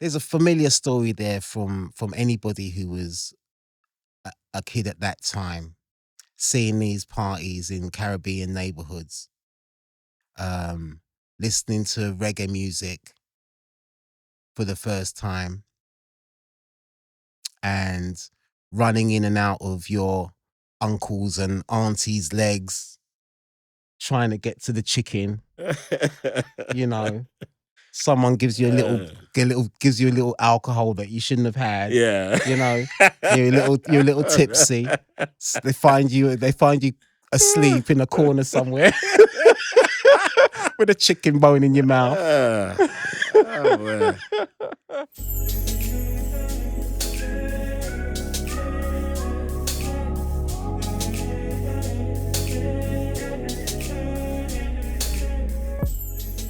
there's a familiar story there from anybody who was a kid at that time, seeing these parties in Caribbean neighborhoods, um, listening to reggae music for the first time, and running in and out of your uncles and aunties' legs, trying to get to the chicken. You know, someone gives you gives you a little alcohol that you shouldn't have had. Yeah. You know, you're a little tipsy. They find you asleep in a corner somewhere with a chicken bone in your mouth. Oh, man.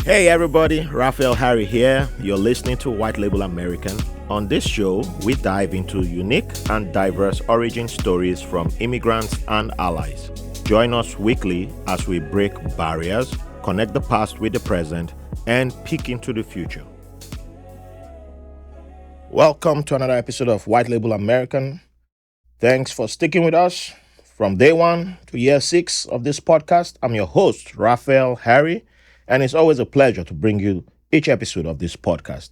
Hey everybody, Raphael Harry here. You're listening to White Label American. On this show, we dive into unique and diverse origin stories from immigrants and allies. Join us weekly as we break barriers, connect the past with the present, and peek into the future. Welcome to another episode of White Label American. Thanks for sticking with us from day one to year 6 of this podcast. I'm your host, Raphael Harry, and it's always a pleasure to bring you each episode of this podcast.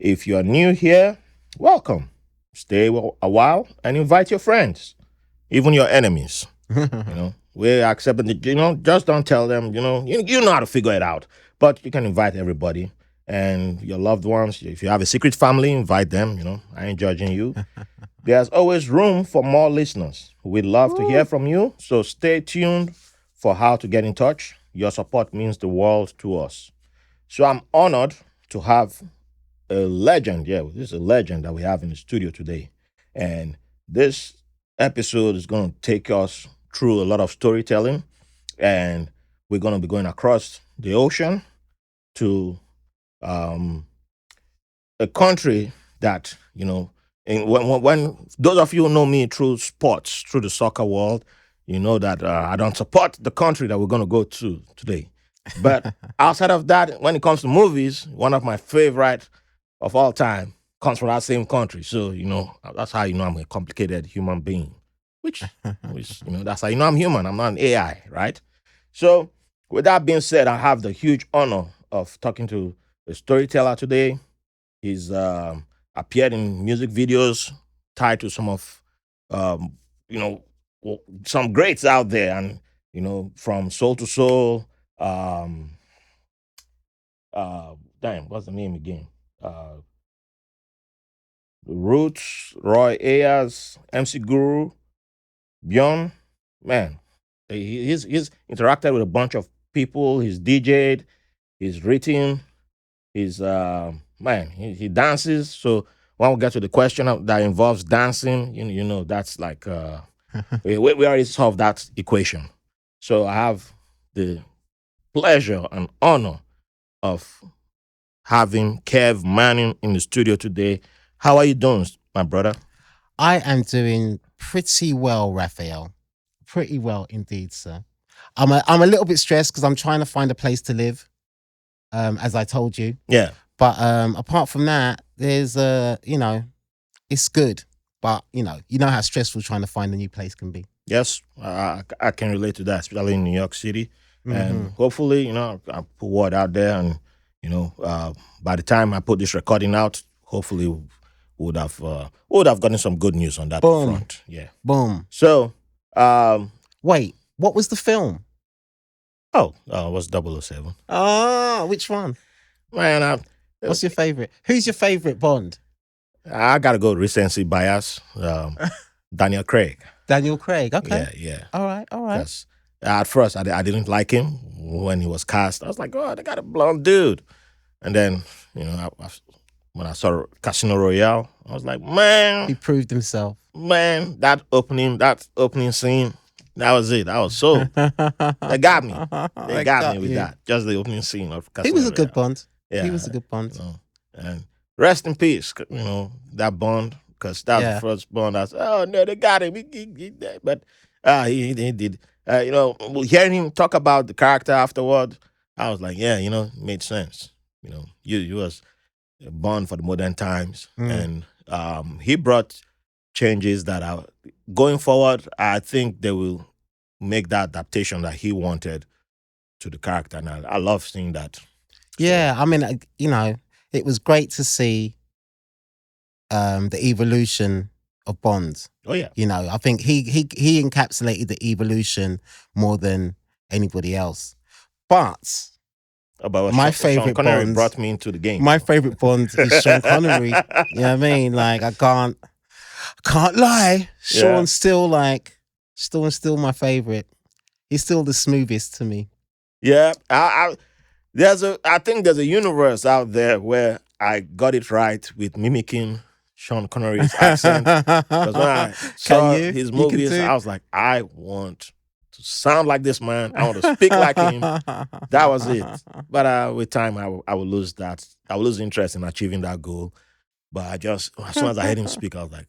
If you are new here, welcome. Stay a while and invite your friends, even your enemies. We accept it. Just don't tell them. You know how to figure it out. But you can invite everybody and your loved ones. If you have a secret family, invite them. I ain't judging you. There's always room for more listeners. We'd love to hear from you, so stay tuned for how to get in touch. Your support means the world to us. So I'm honored to have a legend. Yeah, this is a legend that we have in the studio today. And this episode is going to take us through a lot of storytelling. And we're going to be going across the ocean to a country that, and when those of you who know me through sports, through the soccer world, you know that I don't support the country that we're going to go to today. But outside of that, when it comes to movies, one of my favorite of all time comes from that same country. So, that's how you know I'm a complicated human being, which that's how you know I'm human. I'm not an AI, right? So, with that being said, I have the huge honor of talking to a storyteller today. He's appeared in music videos tied to some of, um, you know, some greats out there, and from Soul to Soul. Damn, what's the name again? Uh, Roots, Roy Ayers, MC Guru, Bjorn. Man, he's interacted with a bunch of people. He's DJ'd, he's written, he's man, he dances. So when we get to the question that involves dancing, that's like we already solved that equation. So I have the pleasure and honor of having Cav Manning in the studio today. How are you doing, my brother? I am doing pretty well, Raphael. Pretty well indeed, sir. I'm a little bit stressed because I'm trying to find a place to live, as I told you. Yeah. But apart from that, there's it's good. But you know how stressful trying to find a new place can be. Yes, I can relate to that, especially in New York City. And hopefully, I put word out there, and by the time I put this recording out, hopefully we would have gotten some good news on that front. Yeah. Boom. So, wait, what was the film? it was 007. Ah, which one? Man, what's your favorite? Who's your favorite Bond? I gotta go recency bias. Daniel Craig. Daniel Craig. Okay. Yeah. All right. Because at first I didn't like him when he was cast. I was like, oh, they got a blonde dude. And then when I saw Casino Royale, I was like, man, he proved himself. Man, that opening scene, that was it. I was so they got me. They got me with that. Just the opening scene of Casino Royale. He was a good Bond. Yeah, he was a good Bond. And rest in peace, that Bond, because that was the first Bond. I said, oh no, they got him. But he did. Hearing him talk about the character afterward, I was like, yeah, it made sense. You was born for the modern times, and he brought changes that are going forward. I think they will make that adaptation that he wanted to the character, and I love seeing that. Yeah, I mean, you know, it was great to see the evolution of Bond. Oh yeah, You know, I think he encapsulated the evolution more than anybody else. But about my Sean favorite Connery Bond, brought me into the game. my favorite Bond is Sean Connery. You know what I mean? Like I can't lie. Sean's still my favorite. He's still the smoothest to me. Yeah, I think there's a universe out there where I got it right with mimicking Sean Connery's accent. Because when I saw his movies, I was like, I want to sound like this man. I want to speak like him. That was it. But with time, I will lose that. I will lose interest in achieving that goal. But as soon as I heard him speak, I was like,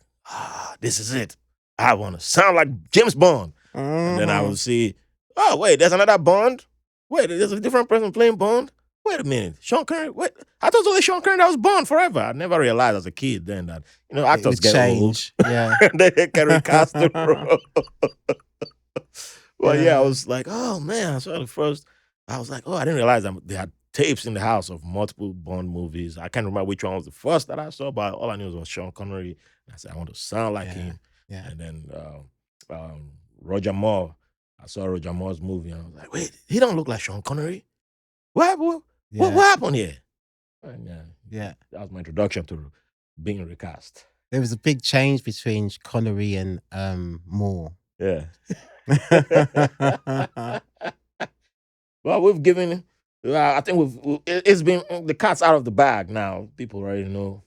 this is it. I want to sound like James Bond. And then I would see, oh, wait, there's another Bond? Wait, there's a different person playing Bond? Wait a minute, Sean Connery? Wait, I thought it was only Sean Connery that was Bond forever. I never realized as a kid then that, actors get change. old. Yeah. They can recast the role. Well, yeah, I was like, oh, man. I saw the first. I was like, oh, I didn't realize they had tapes in the house of multiple Bond movies. I can't remember which one was the first that I saw, but all I knew was Sean Connery. And I said, I want to sound like him. Yeah. And then Roger Moore. I saw Roger Moore's movie, and I was like, wait, he don't look like Sean Connery. What happened here? And, yeah. That was my introduction to being recast. There was a big change between Connery and Moore. Yeah. Well, we've given. I think it's been the cat's out of the bag now. People already know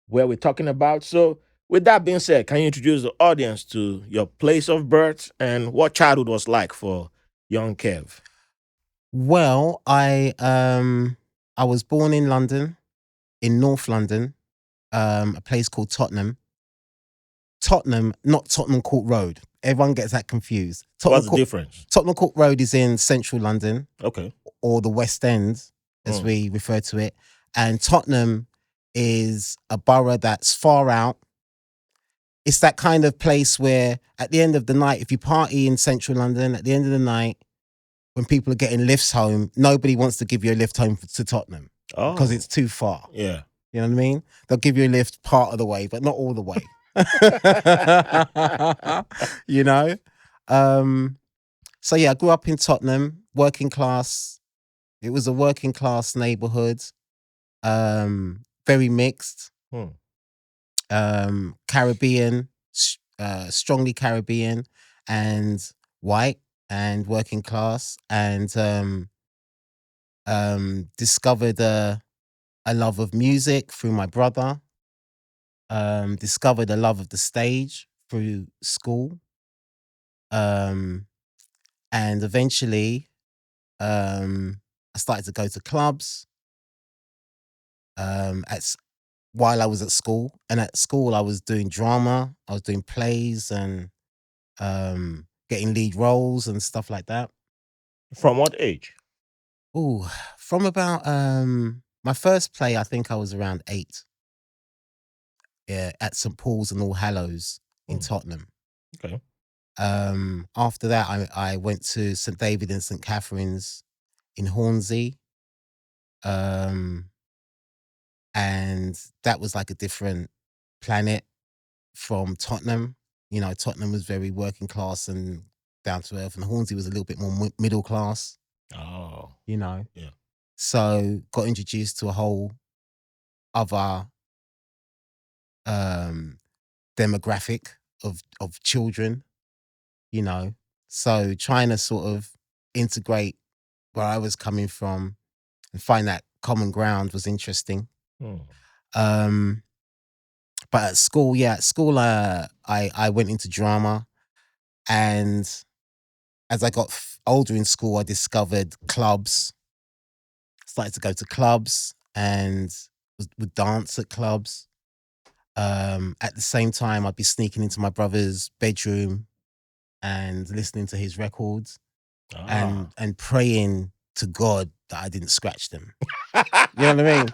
where we're talking about. So, with that being said, can you introduce the audience to your place of birth and what childhood was like for young Kev? Well, I was born in London, in North London, a place called Tottenham. Tottenham, not Tottenham Court Road. Everyone gets that confused. What's the difference? Tottenham Court Road is in central London. Okay. Or the West End, as we refer to it. And Tottenham is a borough that's far out. It's that kind of place where at the end of the night, if you party in central London, at the end of the night, when people are getting lifts home, nobody wants to give you a lift home to Tottenham because it's too far. Yeah. You know what I mean? They'll give you a lift part of the way, but not all the way. You know? So yeah, I grew up in Tottenham, working class. It was a working class neighborhood. Very mixed. Caribbean, strongly Caribbean and white and working class, and discovered a love of music through my brother. Discovered a love of the stage through school. And eventually I started to go to clubs while I was at school. And at school I was doing drama, I was doing plays and getting lead roles and stuff like that. From what age? Ooh, from about my first play, I think I was around 8. Yeah, at St. Paul's and All Hallows in Tottenham. Okay. After that, I went to St. David and St. Catherine's in Hornsey. And that was like a different planet from Tottenham. You know, Tottenham was very working class and down to earth, and Hornsey was a little bit more middle class. Oh. You know? Yeah. So got introduced to a whole other demographic of children, you know. So trying to sort of integrate where I was coming from and find that common ground was interesting. But at school, I went into drama, and as I got older in school, I discovered clubs. Started to go to clubs and would dance at clubs. At the same time, I'd be sneaking into my brother's bedroom and listening to his records and praying to God that I didn't scratch them. You know what I mean?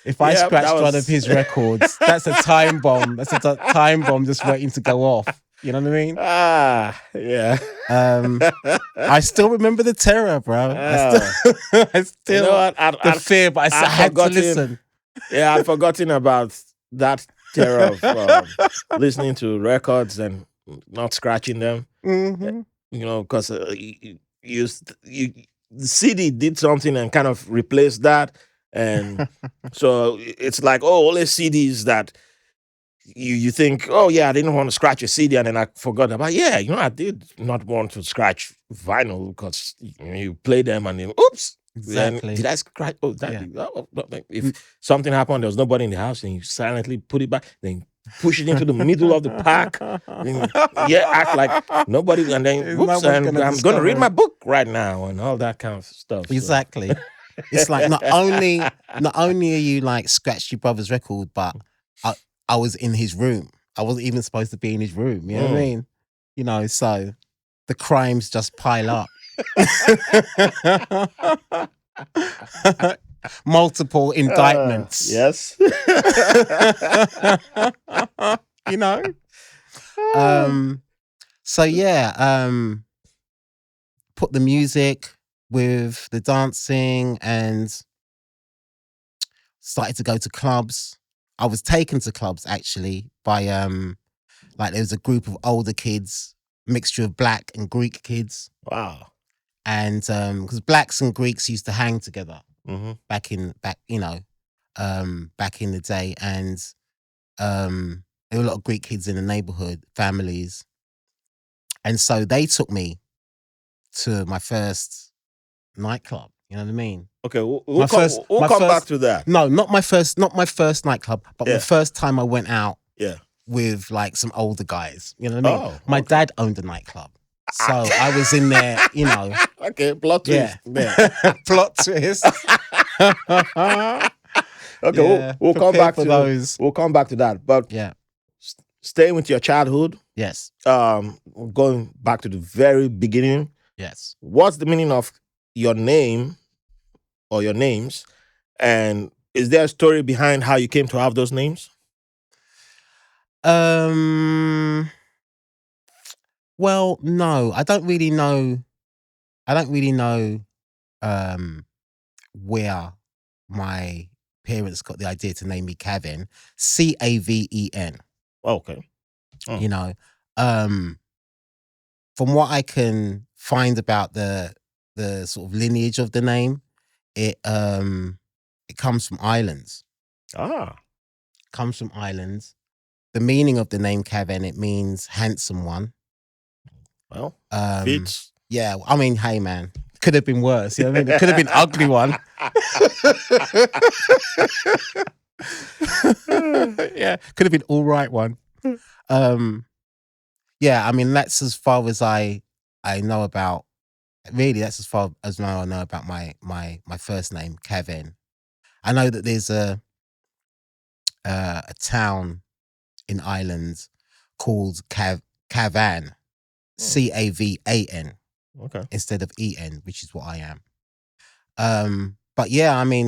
If I Yeah, scratched one of his records, that's a time bomb. That's a time bomb just waiting to go off. You know what I mean? Yeah. I still remember the terror, bro. I still you know what? the fear, but I had to listen. Yeah, I'd forgotten about that terror of listening to records and not scratching them. Mm-hmm. You know, because the CD did something and kind of replaced that, and so it's like, oh, all the CDs that you think, oh yeah, I didn't want to scratch a CD, and then I forgot about, yeah, you know, I did not want to scratch vinyl because you play them and then, oops. Exactly. Then, did I scratch? Oh, that. Yeah. If something happened, there was nobody in the house, and you silently put it back, then push it into the middle of the park, and act like nobody, and then whoops, and I'm going to read my book right now, and all that kind of stuff. Exactly. So. It's like not only are you like scratched your brother's record, but I was in his room. I wasn't even supposed to be in his room. You know what I mean? You know, so the crimes just pile up. Multiple indictments. Yes. You know? So yeah, put the music with the dancing and started to go to clubs. I was taken to clubs actually by like there was a group of older kids, mixture of black and Greek kids. Wow. And because blacks and Greeks used to hang together back in the day, and there were a lot of Greek kids in the neighborhood, families, and so they took me to my first nightclub. You know what I mean? Okay, we'll come back to that. No, not my first nightclub, but the first time I went out. Yeah. With like some older guys. You know what I mean? My dad owned a nightclub. So I was in there, you know. Okay, plot twist. Yeah. Plot twist. Okay, we'll come back to those. We'll come back to that. But yeah, staying with your childhood. Yes. Going back to the very beginning. Yes. What's the meaning of your name or your names? And is there a story behind how you came to have those names? Well, no, I don't really know. Where my parents got the idea to name me Caven. Caven. Okay. You know, from what I can find about the sort of lineage of the name, it comes from islands. Comes from islands. The meaning of the name Caven, it means handsome one. Well, fits. Yeah, I mean, hey man, could have been worse. You know what I mean? It could have been ugly one. Yeah, could have been all right one. Yeah, I mean, that's as far as I know about. Really, that's as far as now I know about my first name, Caven. I know that there's a town in Ireland called Cavan, Cavan, okay, instead of En, which is what I am. But yeah, I mean,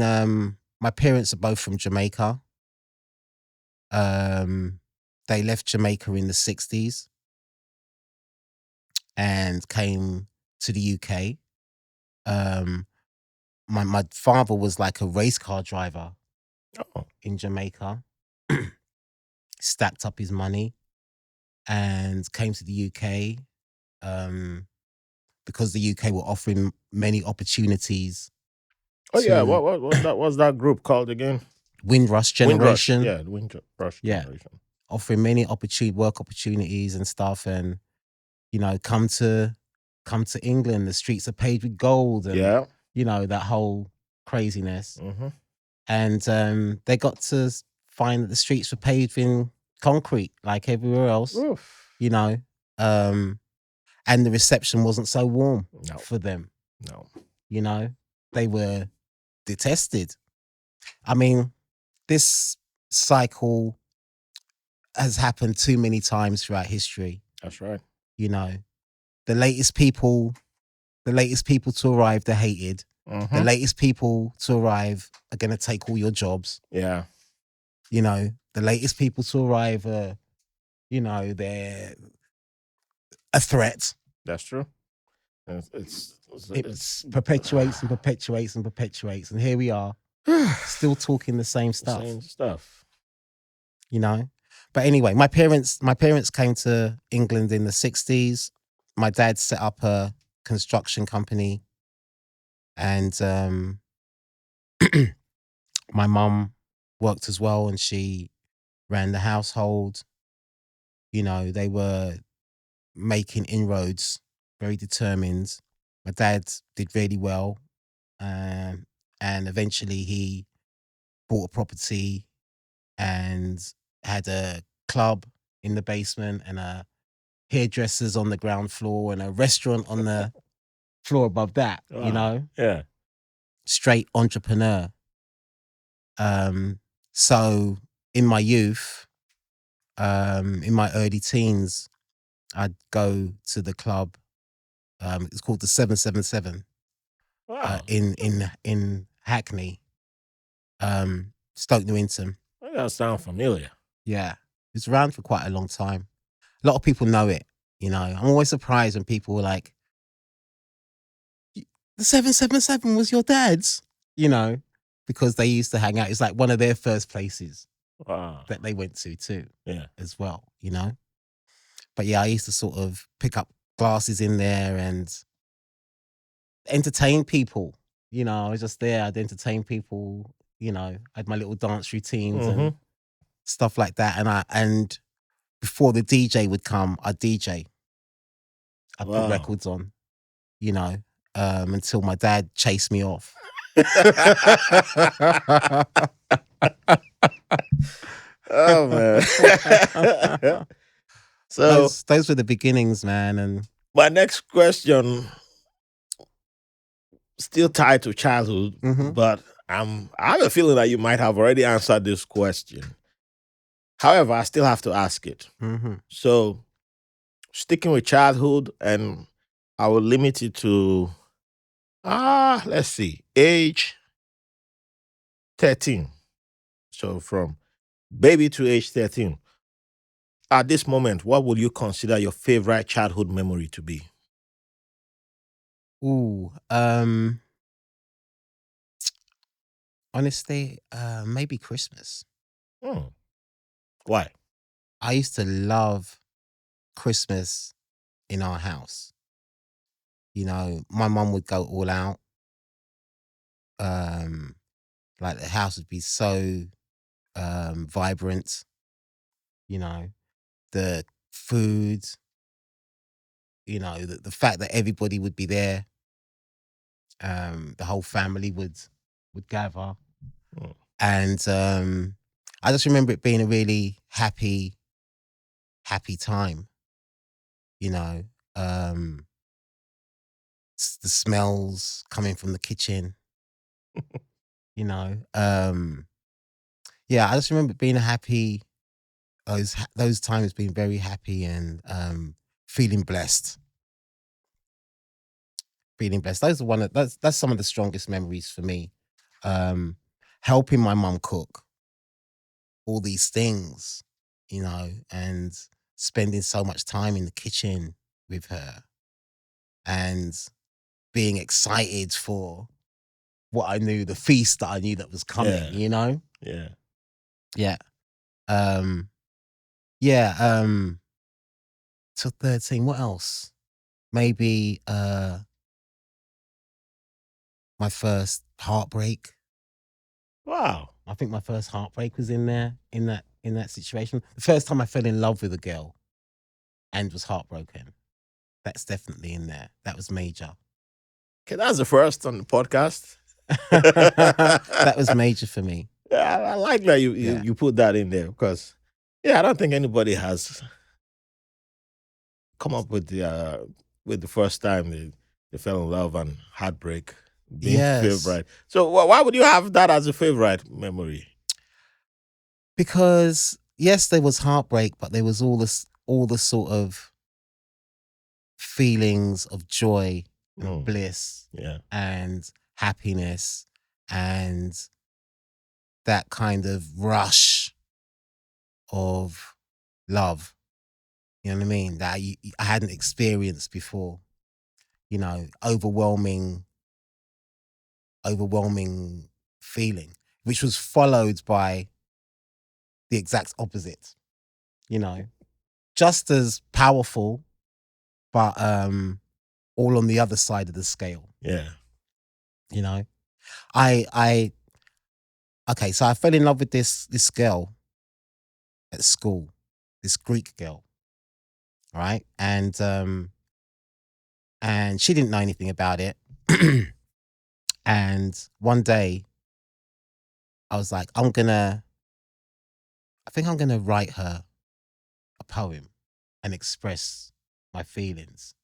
my parents are both from Jamaica. They left Jamaica in the 60s and came to the UK. My father was like a race car driver in Jamaica. Stacked up his money and came to the UK because the UK were offering many opportunities. Yeah, what was that group called again? Windrush Generation. Windrush Generation. Offering many work opportunities and stuff, and you know, come to England. The streets are paved with gold, and you know, that whole craziness. And they got to find that the streets were paved in concrete like everywhere else. Oof. You know, and the reception wasn't so warm for them. No, you know, they were detested. I mean, this cycle has happened too many times throughout history. That's right. You know, the latest people to arrive, they're hated. The latest people to arrive are going to take all your jobs. Yeah. You know, the latest people to arrive are, you know, they're a threat. That's true. It perpetuates and perpetuates and perpetuates. And here we are, still talking the same stuff. Same stuff. You know? But anyway, my parents came to England in the 60s. My dad set up a construction company. And my mum worked as well, and she ran the household. You know, they were making inroads, very determined. My dad did really well. And eventually he bought a property and had a club in the basement and a hairdressers on the ground floor and a restaurant on the floor above that, you know? Yeah. Straight entrepreneur. So in my youth, in my early teens, I'd go to the club. It's called the 777. Wow. In Hackney, Stoke Newington. That does sound familiar. Yeah, it's around for quite a long time. A lot of people know it. You know, I'm always surprised when people were like, "The 777 was your dad's," you know, because they used to hang out. It's like one of their first places that they went to too. Yeah. As well, you know. But yeah, I used to sort of pick up glasses in there and entertain people. You know, I was just there. I'd entertain people. You know, I had my little dance routines and stuff like that. And before the DJ would come, I'd DJ. I'd put records on, you know, until my dad chased me off. Oh man. So those were the beginnings, man. And my next question, still tied to childhood, but I have a feeling that you might have already answered this question. However, I still have to ask it. So, sticking with childhood, and I will limit it to, let's see, age 13. So, from baby to age 13. At this moment, what would you consider your favorite childhood memory to be? Ooh, honestly, maybe Christmas. Why? I used to love Christmas in our house. You know, my mum would go all out. Like the house would be so vibrant. You know, the food. You know, the fact that everybody would be there. The whole family would gather, and I just remember it being a really happy time. You know, the smells coming from the kitchen. You know, yeah, I just remember being happy. Those times being very happy and feeling blessed. Feeling blessed. Those are that's some of the strongest memories for me. Helping my mum cook all these things, you know, and spending so much time in the kitchen with her and being excited for what I knew, the feast that I knew that was coming, you know? Yeah. Yeah. Yeah. Till 13, what else? Maybe my first heartbreak. Wow. I think my first heartbreak was in there, in that situation. The first time I fell in love with a girl and was heartbroken. That's definitely in there. That was major. Okay, that's the first on the podcast. That was major for me. Yeah, I like that you put that in there because, I don't think anybody has come up with the first time they fell in love and heartbreak being favorite. So why would you have that as a favorite memory? Because yes, there was heartbreak, but there was all the sort of feelings of joy and bliss, Yeah, and happiness and that kind of rush of love. You know what I mean? That I hadn't experienced before. You know, overwhelming feeling, which was followed by the exact opposite. You know, just as powerful, but all on the other side of the scale. Yeah. You know, I okay, so I fell in love with this girl at school, this Greek girl, right? And she didn't know anything about it. And one day I was like, I think I'm gonna write her a poem and express my feelings,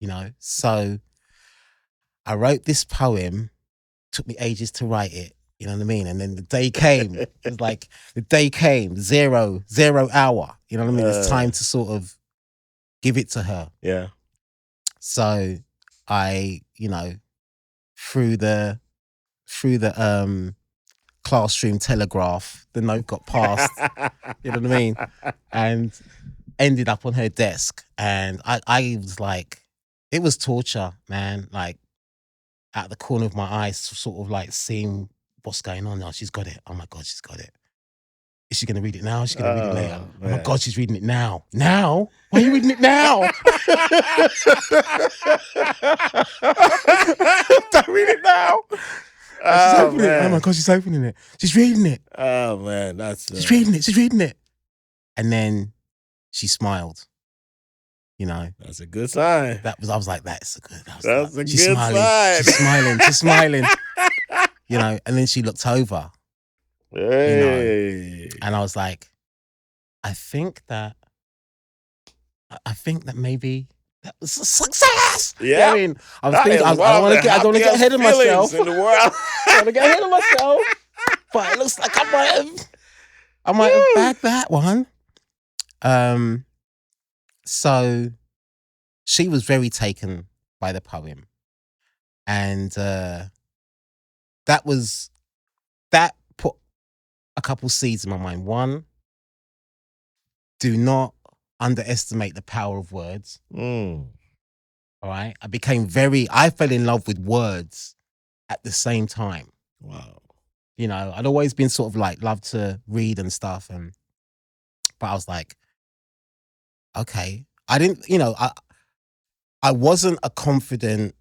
you know? So I wrote this poem, took me ages to write it, you know what I mean? And then the day came, it was like the day came, zero hour, you know what I mean? It's time to sort of give it to her. Yeah. So I, you know, through the classroom telegraph, the note got passed, you know what I mean? And ended up on her desk. And I was like, it was torture, man. Like out the corner of my eyes, sort of like seeing what's going on. Now she's got it. Oh my God, she's got it. Is she going to read it now? Is she going to read it later? Man. Oh my God, she's reading it now. Now? Why are you reading it now? Don't read it now. She's opening it. Oh my God, she's opening it. She's reading it. Oh man, that's she's reading it. She's reading it. And then she smiled. You know, that's a good sign. I was like, that's a good. That's a good smiling. sign. She's smiling. She's smiling. You know, and then she looked over. Hey. You know, and I was like, I think that maybe that was a success. Yeah. You know what I mean, I was thinking, I don't want to get ahead of myself. In the world. I want to get ahead of myself. But it looks like I might have bagged that one. So she was very taken by the poem. And that put a couple seeds in my mind. One, do not underestimate the power of words. All right. I fell in love with words at the same time. Wow. You know, I'd always been sort of like, loved to read and stuff. But I was like, okay. I didn't, you know, I wasn't a confident,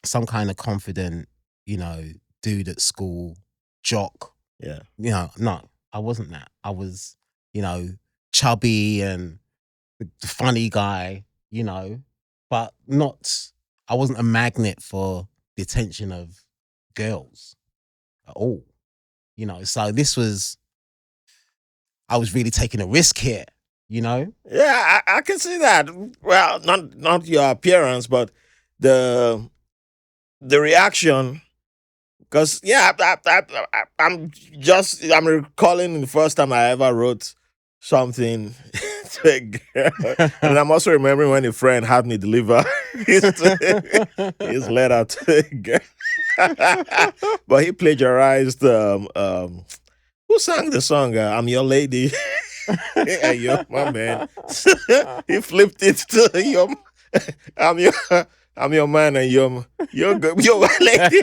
some kind of confident, you know, dude at school, jock. Yeah. You know, no, I wasn't that. I was, you know, chubby and the funny guy, you know, but I wasn't a magnet for the attention of girls at all. You know, so I was really taking a risk here, you know? Yeah, I can see that. Well, not your appearance, but the reaction. Because I'm recalling the first time I ever wrote something to a girl, and I'm also remembering when a friend had me deliver his letter to a girl, but he plagiarized. Who sang the song? I'm Your Lady. Yeah, you're my man. He flipped it to I'm your man and you're good. You're my lady.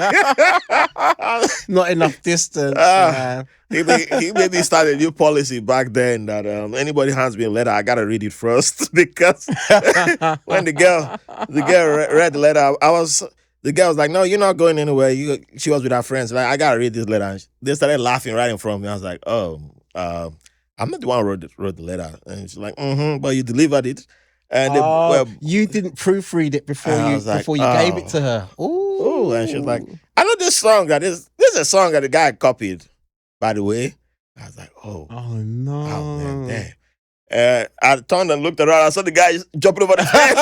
Not enough distance. Man. He maybe started a new policy back then that anybody hands me a letter, I gotta read it first because when the girl read the letter, the girl was like, "No, you're not going anywhere." She was with her friends. Like, I gotta read this letter. And they started laughing right in front of me. I was like, "Oh, I'm not the one who wrote the letter." And she's like, "But you delivered it." And you didn't proofread it before you gave it to her. Ooh, and she was like, "I know this song this is a song that the guy copied, by the way." I was like, "Oh no, oh man, damn." I turned and looked around. I saw the guy jumping over the fence.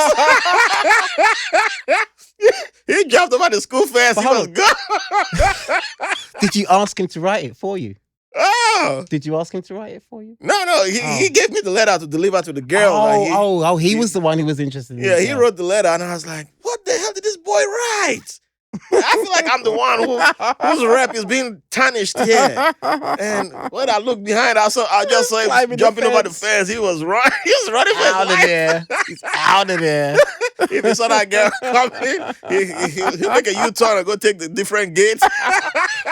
He jumped over the school fence. He was good. Did you ask him to write it for you? Oh. Did you ask him to write it for you? No. He gave me the letter to deliver to the girl. He was the one who was interested in it. Yeah, he wrote the letter, and I was like, "What the hell did this boy write?" I feel like I'm the one whose rep is being tarnished here. And when I looked behind, I just saw him Climbing the jumping over the fence. fence. He was running. He was running for his Out of life. there. He's out of there. If he saw that girl coming, he'll make a U-turn and go take the different gates.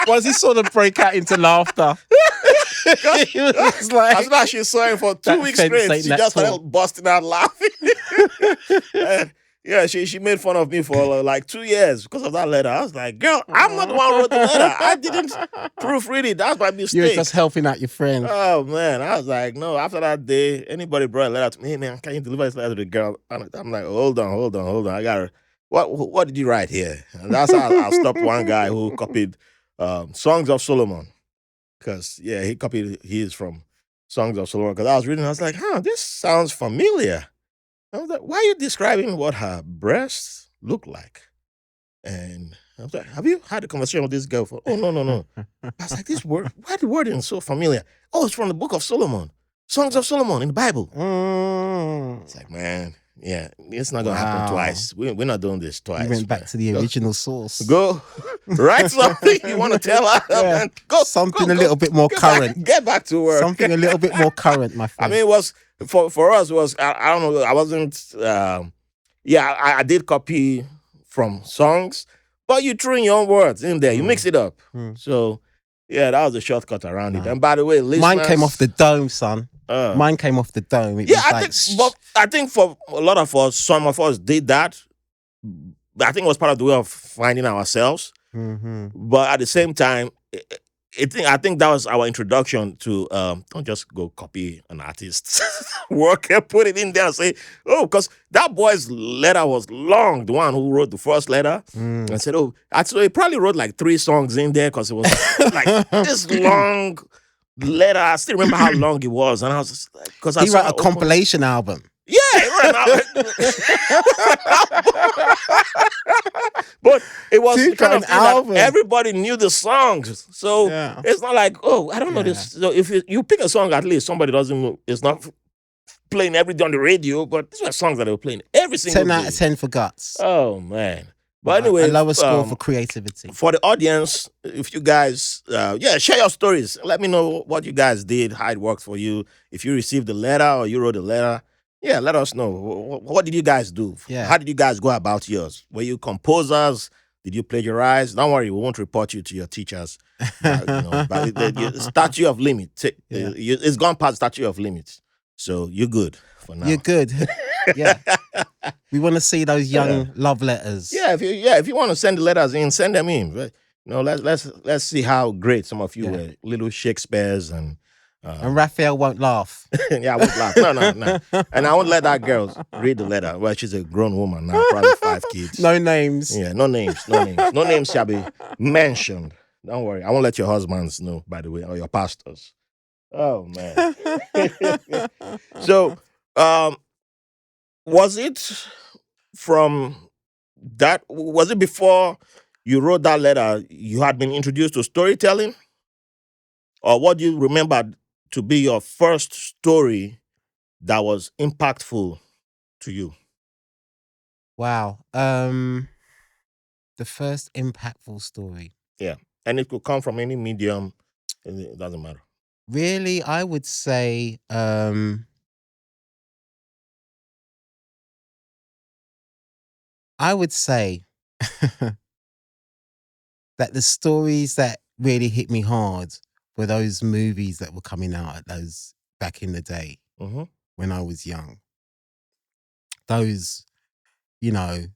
Once he saw them break out into laughter, he was like, as soon as she saw him for 2 That weeks fence straight, ain't she that just tall. started busting out laughing. And, yeah, she made fun of me for like 2 years because of that letter. I was like, girl, I'm not the one who wrote the letter. I didn't proofread it. That's my mistake. you were just helping out your friend. Oh man, I was like, no. After that day, anybody brought a letter to me, hey man, can you deliver this letter to the girl? And I'm like, hold on. I got her. What did you write here? And that's how I stopped one guy who copied Songs of Solomon. Because he copied his from Songs of Solomon. Because I was reading, I was like, this sounds familiar. I was like, why are you describing what her breasts look like? And I was like, have you had a conversation with this girl? Oh, no. I was like, this word, why the wording is so familiar? Oh, it's from the book of Solomon. Songs of Solomon in the Bible. It's like, man, it's not going to happen twice. We're not doing this twice. You went back to the original source. Go write something you want to tell her. Man. Go, something a little bit more current. Get back to work. Something a little bit more current, my friend. I mean, it was, for us, I don't know, I wasn't, I did copy from songs, but you threw in your own words in there. You mix it up. So, that was a shortcut around it. And by the way, listeners, mine came off the dome, son. Mine came off the dome. I think for a lot of us, some of us did that. I think it was part of the way of finding ourselves. But at the same time, I think that was our introduction to don't just go copy an artist's work and put it in there and say, because that boy's letter was long, the one who wrote the first letter. I said, actually, he probably wrote like 3 songs in there because it was like this long letter. I still remember how long it was. And I was just like, because he wrote a compilation album. Yeah, he wrote an album. But it was kind of album. Everybody knew the songs. So it's not like, I don't know this. So if you pick a song, at least somebody doesn't know. It's not playing every day on the radio, but these were songs that they were playing every single 10 day. 10 out of 10 for guts. Oh, man. But anyway, a lower score for creativity. For the audience, if you guys, share your stories. Let me know what you guys did, how it worked for you. If you received the letter or you wrote a letter, let us know. What did you guys do? How did you guys go about yours? Were you composers? Did you plagiarize? Don't worry, we won't report you to your teachers. But the statute of limit, it's gone past statute of limits. So you're good for now. You're good. We want to see those young love letters. If you want to send the letters in, send them in. But, let's see how great some of you were. Little Shakespeare's and Raphael won't laugh. I won't laugh. No. And I won't let that girl read the letter. Well, she's a grown woman now, probably 5 kids. No names. Yeah, no names. No names shall be mentioned. Don't worry. I won't let your husbands know, by the way, or your pastors. Oh, man. So, was it before you wrote that letter, you had been introduced to storytelling? Or what do you remember to be your first story that was impactful to you? Wow. The first impactful story. Yeah. And it could come from any medium. It doesn't matter. Really, I would say that the stories that really hit me hard were those movies that were coming out at those back in the day when I was young. Those, in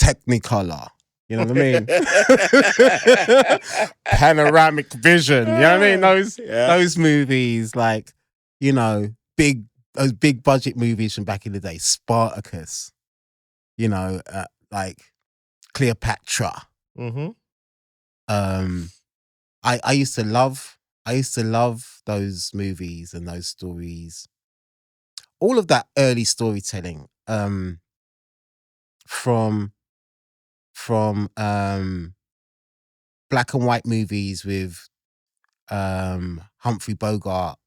Technicolor. You know what I mean? Panoramic vision. You know what I mean? Those movies, like, those big budget movies from back in the day. Spartacus. Like Cleopatra. I used to love those movies and those stories. All of that early storytelling. From black and white movies with Humphrey Bogart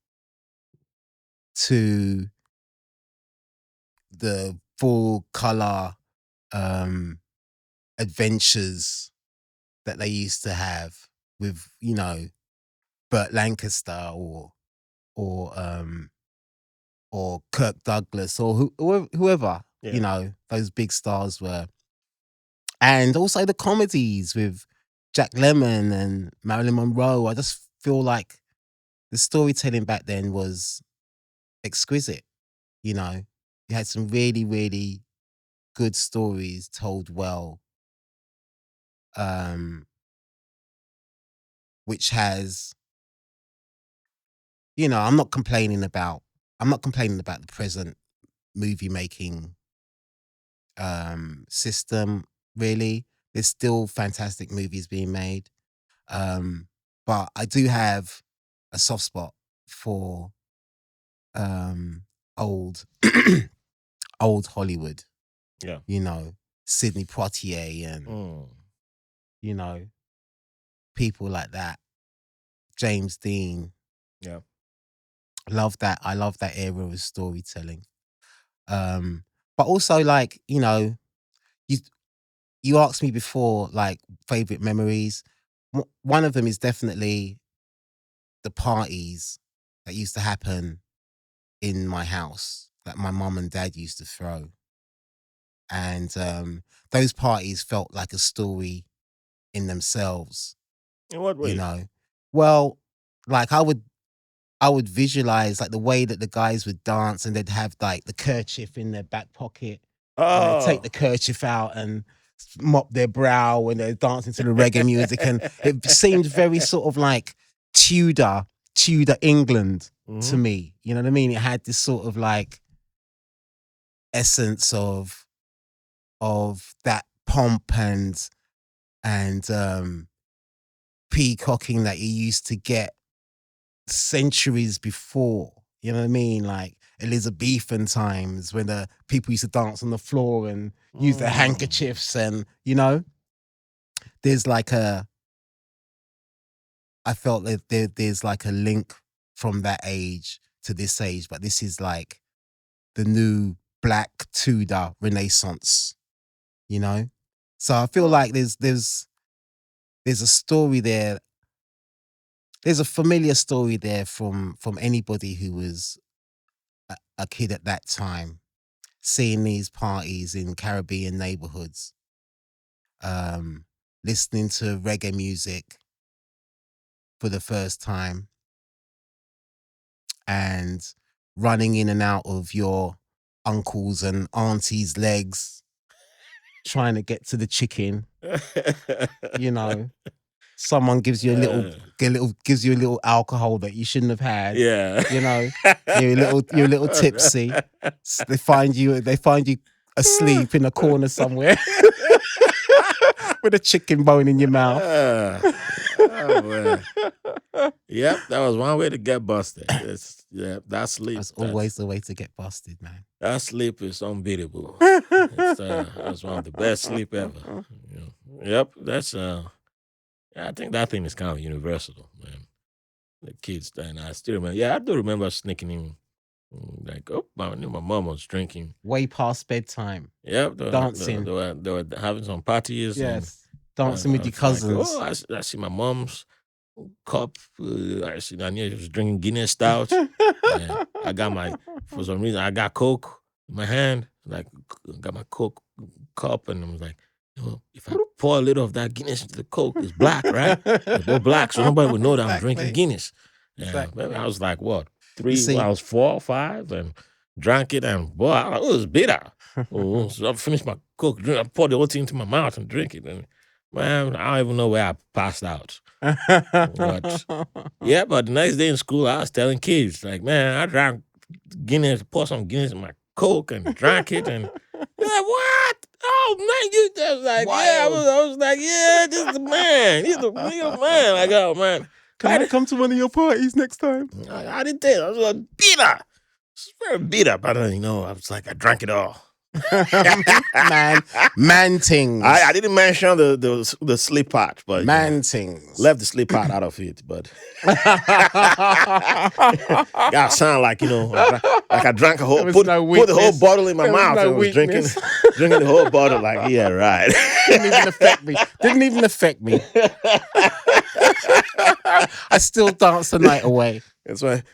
to the full color adventures that they used to have with, Burt Lancaster or Kirk Douglas or whoever, those big stars were. And also the comedies with Jack Lemmon and Marilyn Monroe. I just feel like the storytelling back then was exquisite. You had some really, really good stories told well, which has, I'm not complaining about the present movie making system, really. There's still fantastic movies being made. But I do have a soft spot for old old Hollywood. Yeah. Sidney Poitier and people like that. James Dean. Yeah. I love that era of storytelling. But also, like, you asked me before, like, favorite memories. One of them is definitely the parties that used to happen in my house that my mum and dad used to throw. And those parties felt like a story in themselves. In what way? Well, like I would visualize like the way that the guys would dance, and they'd have like the kerchief in their back pocket, and they'd take the kerchief out and mop their brow when they're dancing to the reggae music, and it seemed very sort of like Tudor England to me. You know what I mean? It had this sort of like essence of that pomp and peacocking that you used to get centuries before. You know what I mean? Like Elizabethan times when the people used to dance on the floor and use their handkerchiefs, and there's like I felt that there's like a link from that age to this age, but this is like the new Black Tudor Renaissance, So I feel like there's a story there. There's a familiar story there from anybody who was a kid at that time, seeing these parties in Caribbean neighborhoods, listening to reggae music for the first time, and running in and out of your uncles and aunties' legs, trying to get to the chicken. Someone gives you a little alcohol that you shouldn't have had. Yeah. You're a little tipsy. They find you asleep in a corner somewhere with a chicken bone in your mouth. Oh, man. Yep, that was one way to get busted. That sleep. That's always the way to get busted, man. That sleep is unbeatable. That's one of the best sleep ever. Yep, that's I think that thing is kind of universal, man. The kids, and I still remember. Yeah, I do remember sneaking in. Like, I knew my mom was drinking way past bedtime. Yep, dancing. They were having some parties. Yes, dancing with your cousins. Like, I see my mom's cup. I knew she was drinking Guinness stout. I got for some reason, I got Coke in my hand. Like, I got my Coke cup, and I was like, if I pour a little of that Guinness into the Coke, it's black, right? We're black, so nobody would know that I'm drinking Guinness. Exactly. I was like, what, 3? I was 4 or 5, and drank it, and boy, it was bitter. So I finished my Coke, I poured the whole thing into my mouth and drink it, and man, I don't even know where I passed out. But the next day in school, I was telling kids, like, man, I drank Guinness, poured some Guinness in my Coke and drank it, and they're like, what? Oh man, you just like, wild. Yeah, I was like, yeah, this is the man. He's the real man. Like, oh man. Can I come to one of your parties next time? I didn't tell you. I was like, bitter. It's very bitter, but I was like, I drank it all. Man things. I didn't mention the sleep part, but Man things. left the sleep part out of it. But yeah, sound like like I drank a whole put the whole bottle in my mouth and was drinking the whole bottle. Like, yeah, right. Didn't even affect me. I still dance the night away. It's when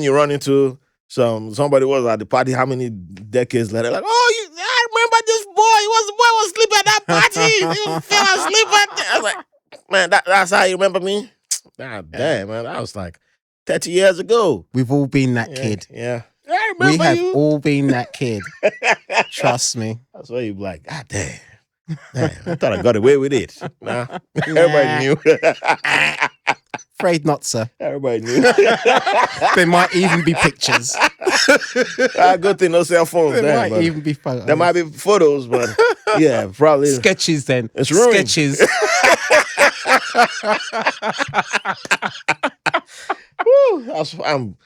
you run into somebody was at the party how many decades later, like, oh, I remember this boy. The boy was sleeping at that party. He fell asleep at I was like, man, that's how you remember me? God damn, man. That was like 30 years ago. We've all been that kid. Yeah. I remember we have all been that kid. Trust me. That's why you be like, God damn. Damn, I thought I got away with it. Nah. Everybody knew. Afraid not, sir. Everybody knew. There might even be pictures. Good thing, no cell phones. There might even be photos. There might be photos, but yeah, probably. Sketches then. It's ruined. Sketches. Woo, that's why I'm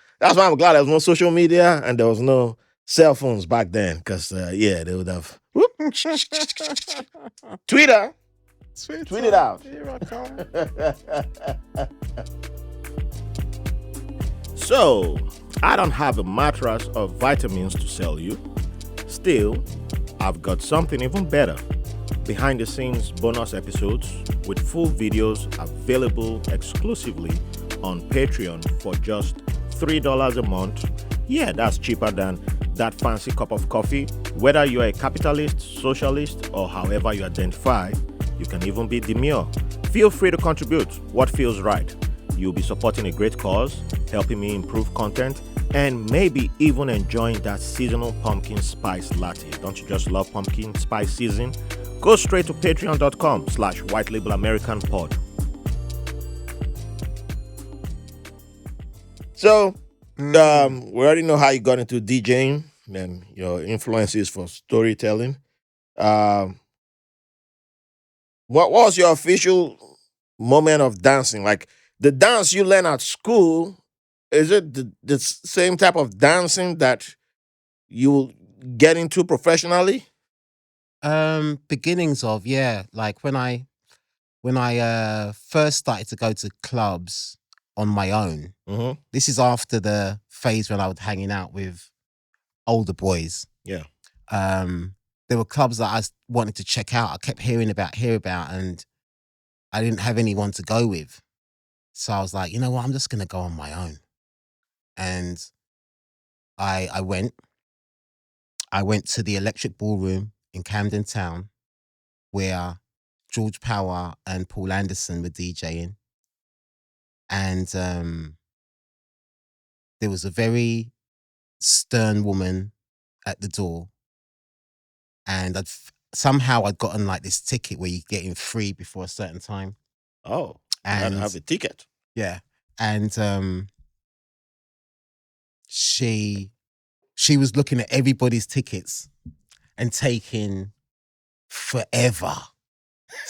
glad there was no social media and there was no cell phones back then. Because, they would have. Twitter. Tweet it out. Here I come. So, I don't have a mattress or vitamins to sell you. Still, I've got something even better. Behind the scenes bonus episodes with full videos available exclusively on Patreon for just $3 a month. Yeah, that's cheaper than that fancy cup of coffee. Whether you're a capitalist, socialist, or however you identify, you can even be demure. Feel free to contribute what feels right. You'll be supporting a great cause, helping me improve content, and maybe even enjoying that seasonal pumpkin spice latte. Don't you just love pumpkin spice season? Go straight to patreon.com/whitelabelamericanpod. So, we already know how you got into DJing and your influences for storytelling. What was your official moment of dancing? Like the dance you learn at school, is it the same type of dancing that you get into professionally? Beginnings of, yeah. Like when I first started to go to clubs on my own. Mm-hmm. This is after the phase when I was hanging out with older boys. Yeah. There were clubs that I wanted to check out. I kept hear about, and I didn't have anyone to go with. So I was like, you know what? I'm just going to go on my own. And I went to the Electric Ballroom in Camden Town where George Power and Paul Anderson were DJing. And there was a very stern woman at the door. And somehow I'd gotten like this ticket where you get in free before a certain time. Oh, and have a ticket. Yeah. And she was looking at everybody's tickets and taking forever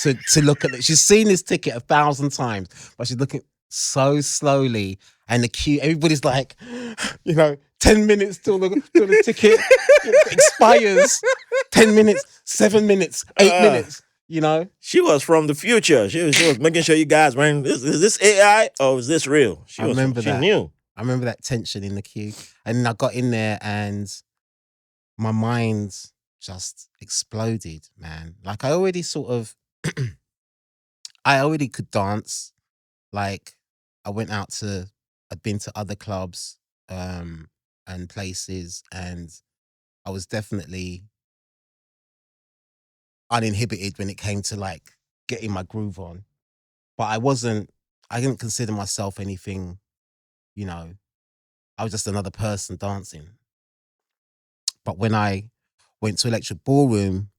to look at it. She's seen this ticket 1,000 times, but she's looking so slowly, and the queue, everybody's like, 10 minutes till the ticket expires. 10 minutes, 7 minutes, 8 minutes. She was from the future. She was making sure you guys, man, is this AI or is this real? She knew. I remember that tension in the queue. And then I got in there and my mind just exploded, man. Like I already could dance. Like I'd been to other clubs and places, and I was definitely uninhibited when it came to like getting my groove on. But I didn't consider myself anything, I was just another person dancing. But when I went to Electric Ballroom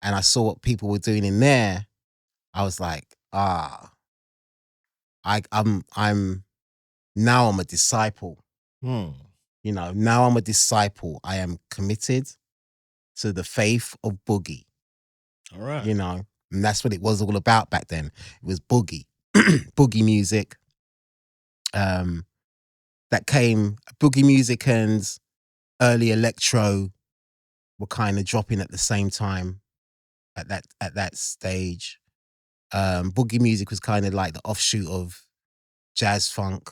and I saw what people were doing in there, I was like, I'm a disciple. Now I'm a disciple. I am committed to the faith of boogie. All right. And that's what it was all about back then. It was boogie, boogie music. That came, boogie music and early electro were kind of dropping at the same time at that stage. Boogie music was kind of like the offshoot of jazz funk,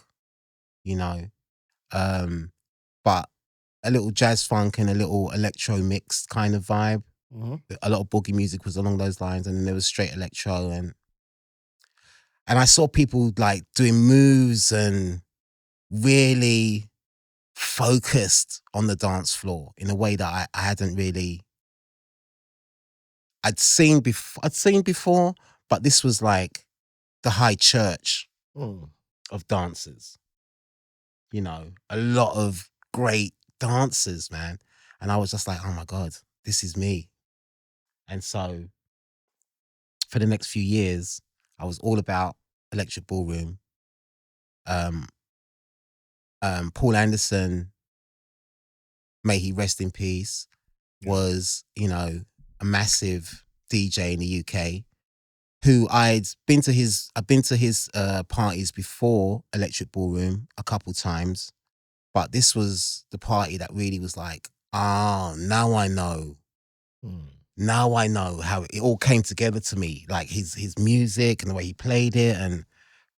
you know. But a little jazz funk and a little electro mixed kind of vibe. A lot of boogie music was along those lines, and then there was straight electro, and I saw people like doing moves and really focused on the dance floor in a way that I hadn't really. I'd seen before, but this was like the high church of dancers. You know, a lot of great dancers, man. And I was just like, oh my God, this is me. And so for the next few years, I was all about Electric Ballroom. Paul Anderson, may he rest in peace, was, you know, a massive DJ in the UK who I've been to his parties before Electric Ballroom a couple times, but this was the party that really was like, oh, now I know. Now I know how it all came together to me, like his music and the way he played it and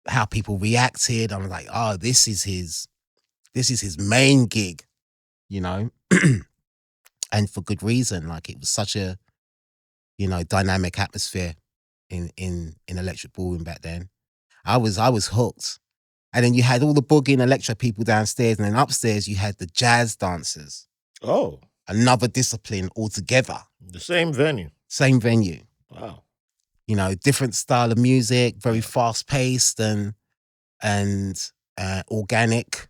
how people reacted. I'm like, oh, this is his main gig, you know, and for good reason. Like it was such a, you know, dynamic atmosphere in Electric Ballroom back then. I was hooked. And then you had all the boogie and electro people downstairs, and then upstairs you had the jazz dancers. Oh, another discipline altogether. The same venue. Same venue. Wow. You know, different style of music, very fast paced and organic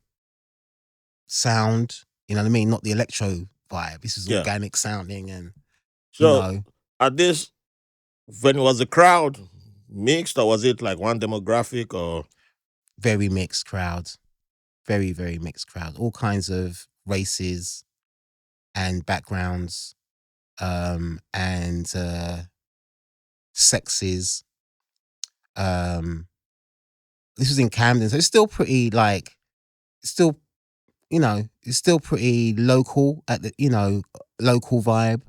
sound. You know what I mean? Not the electro vibe. This is organic sounding, and so you know. At this venue, was the crowd mixed, or was it like one demographic, or? Very mixed crowd. Very, very mixed crowd. All kinds of races and backgrounds, and sexes. This was in Camden, so it's still pretty it's still pretty local at the, you know, local vibe.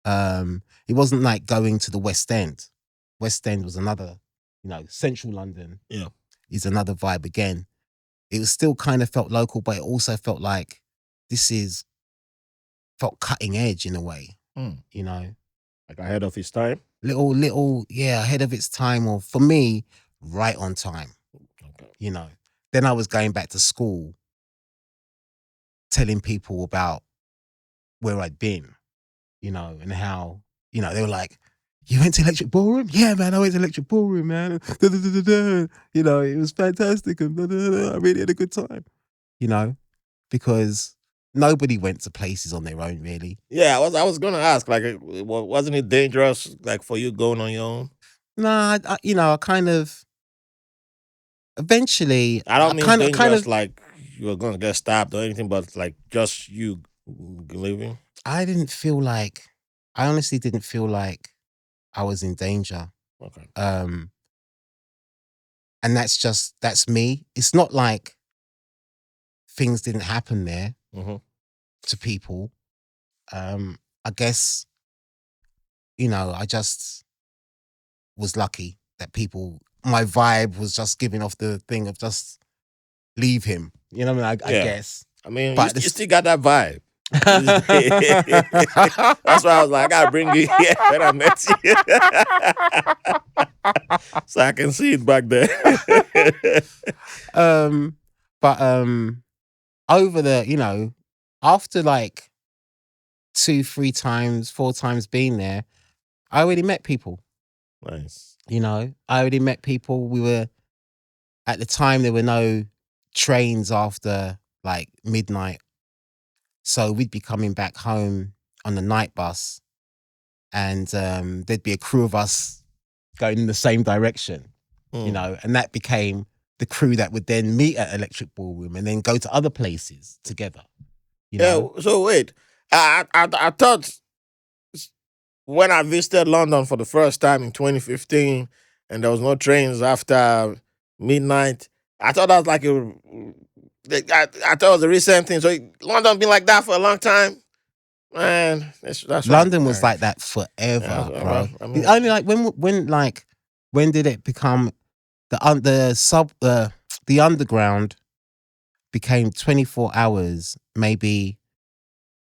It wasn't like going to the West End. West End was another, you know, central London is another vibe again. It was still kind of felt local, but it also felt like felt cutting edge in a way, you know. Like ahead of his time? Little, ahead of its time, or for me, right on time. Okay. You know. Then I was going back to school, telling people about where I'd been, you know, and how, you know, they were like, you went to Electric Ballroom? Yeah, man, I went to Electric Ballroom, man. You know, it was fantastic, and I really had a good time, you know, because nobody went to places on their own, really. Yeah, I was gonna ask, like, wasn't it dangerous, like, for you going on your own? Nah, you know, I kind of eventually. I don't mean dangerous, like you were gonna get stabbed or anything, but like just you leaving. I honestly didn't feel like I was in danger. Okay. And that's me. It's not like things didn't happen there to people. I guess, you know, I just was lucky that my vibe was just giving off the thing of just leave him. You know what I mean? I guess. I mean, but you still got that vibe. That's why I was like, I gotta bring you here when I met you. So I can see it back there. But over the, you know, after like 2, 3 times, 4 times being there, I already met people. Nice. You know, I already met people. At the time, there were no trains after like midnight. So we'd be coming back home on the night bus, and there'd be a crew of us going in the same direction, you know, and that became the crew that would then meet at Electric Ballroom and then go to other places together. You know? So wait, I thought when I visited London for the first time in 2015, and there was no trains after midnight, I thought that was like I thought it was a recent thing. So London been like that for a long time? Man, that's London right. was like that forever, Yeah, bro. I mean, It's only like when did it become the underground became 24 hours maybe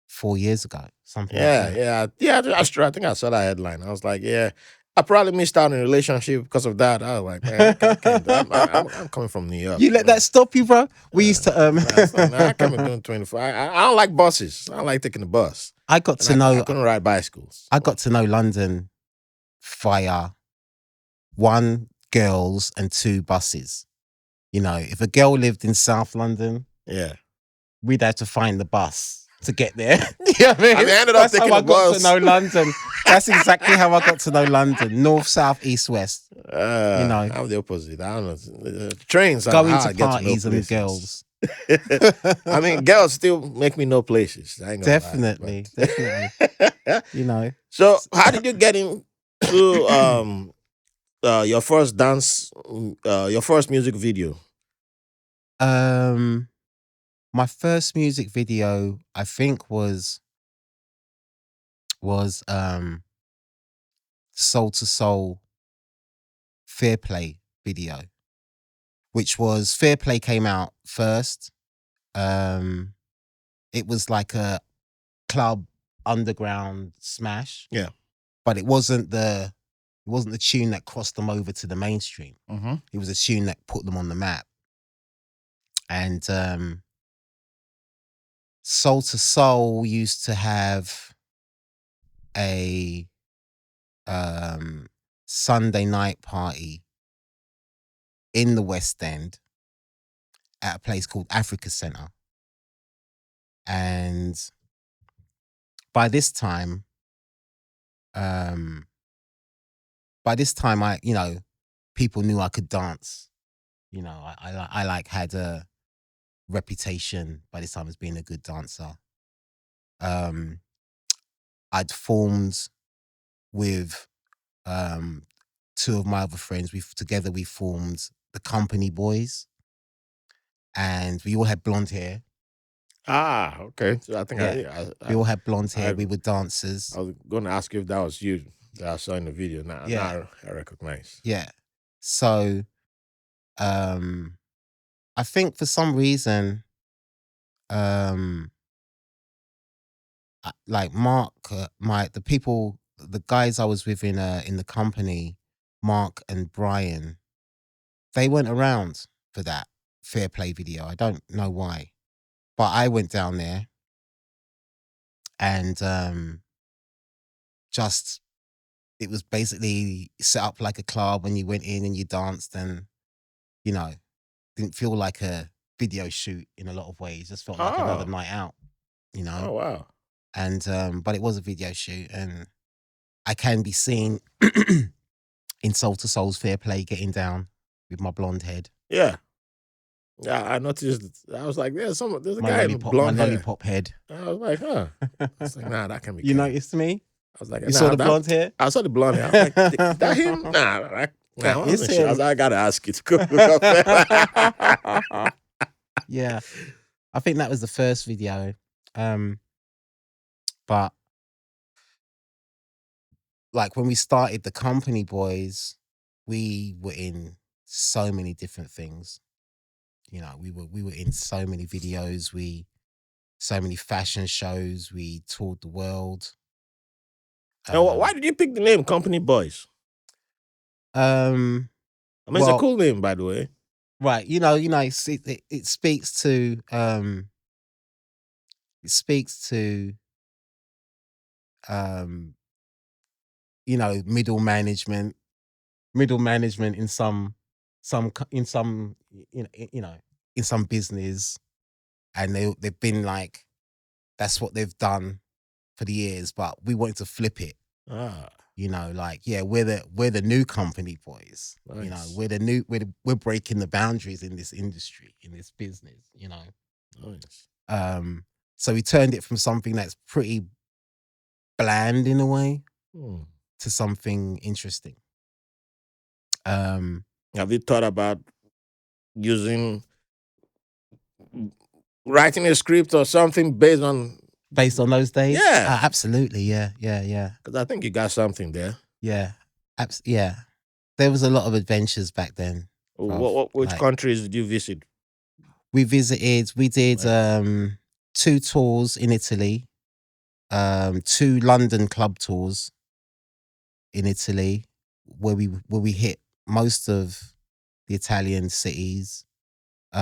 4 years ago, something like that. yeah, that's true. I think I saw that headline. I was like, yeah, I probably missed out on a relationship because of that. I was like, man, I can't. I'm coming from New York. You let that stop you, bro? We used to I can't be doing 24. I don't like buses. I don't like taking the bus. I got And to I know couldn't ride bicycles. I got to know London via 1 girls and 2 buses. You know, if a girl lived in South London, Yeah. we'd have to find the bus to get there. You know what I mean? I mean, I ended up That's taking how I the got to bus. know London. That's exactly how I got to know London. North, south, east, west. You know, I'm the opposite. I don't know. The trains are going how to I get to know parties and places. girls. I mean, girls still make me know places. I ain't gonna Definitely, lie, definitely. You know. So, how did you get into your first dance, your first music video? My first music video, I think, was Soul to Soul Fair Play video, which was Fair Play came out first. It was like a club underground smash. Yeah. But it wasn't the tune that crossed them over to the mainstream. Mm-hmm. It was a tune that put them on the map. And Soul to Soul used to have a Sunday night party in the West End at a place called Africa Centre. And by this time, people knew I could dance. You know, I like had a reputation by this time as being a good dancer. I'd formed with 2 of my other friends. Together we formed the Company Boys, and we all had blonde hair. Ah, okay. So I think we all had blonde hair. I- We were dancers. I was going to ask you if that was you that I saw in the video. Now I recognize. Yeah. So, I think for some reason, like Mark, the guys I was with in the company, Mark and Brian, they weren't around for that Fair Play video. I don't know why, but I went down there and just it was basically set up like a club, and you went in and you danced, and you know, didn't feel like a video shoot in a lot of ways. Just felt like another night out, you know. Oh wow. And but it was a video shoot, and I can be seen in Soul to Soul's Fair Play getting down with my blonde head. Yeah. Yeah, I noticed. I was like, there's a My guy in blonde my hair. lollipop head. I was like, huh. I was like, nah, that can be. You Cav. noticed me? I was like, You saw the blonde hair? I saw the blonde hair. I was like, is that him? Nah, I wasn't sure. him. I gotta ask you to go. Yeah, I think that was the first video. But like when we started the Company Boys, we were in so many different things. You know, we were in so many videos. So many fashion shows. We toured the world. And why did you pick the name Company Boys? I mean, it's a cool name, by the way. Right, you know, it speaks to middle management in some in some in some business, and they've been like, that's what they've done for the years, but we wanted to flip it. You know, like, yeah, we're the new Company Boys. Nice. You know, we're breaking the boundaries in this industry, in this business, you know. Nice. So we turned it from something that's pretty bland in a way to something interesting. Have you thought about writing a script or something based on Based on those days? Yeah. Absolutely, yeah. Because I think you got something there. Yeah. Yeah. There was a lot of adventures back then. Which countries did you visit? We did 2 tours in Italy, 2 London club tours in Italy, where we hit most of the Italian cities. We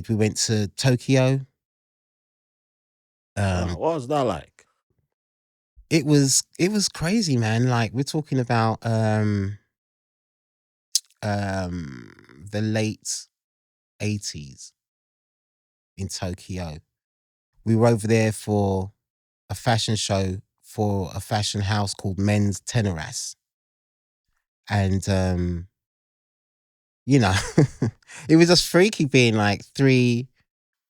went to Tokyo. What was that like? It was crazy, man. Like, we're talking about the late 80s in Tokyo. We were over there for a fashion show for a fashion house called Men's Tenoras. And you know, it was just freaky being like 3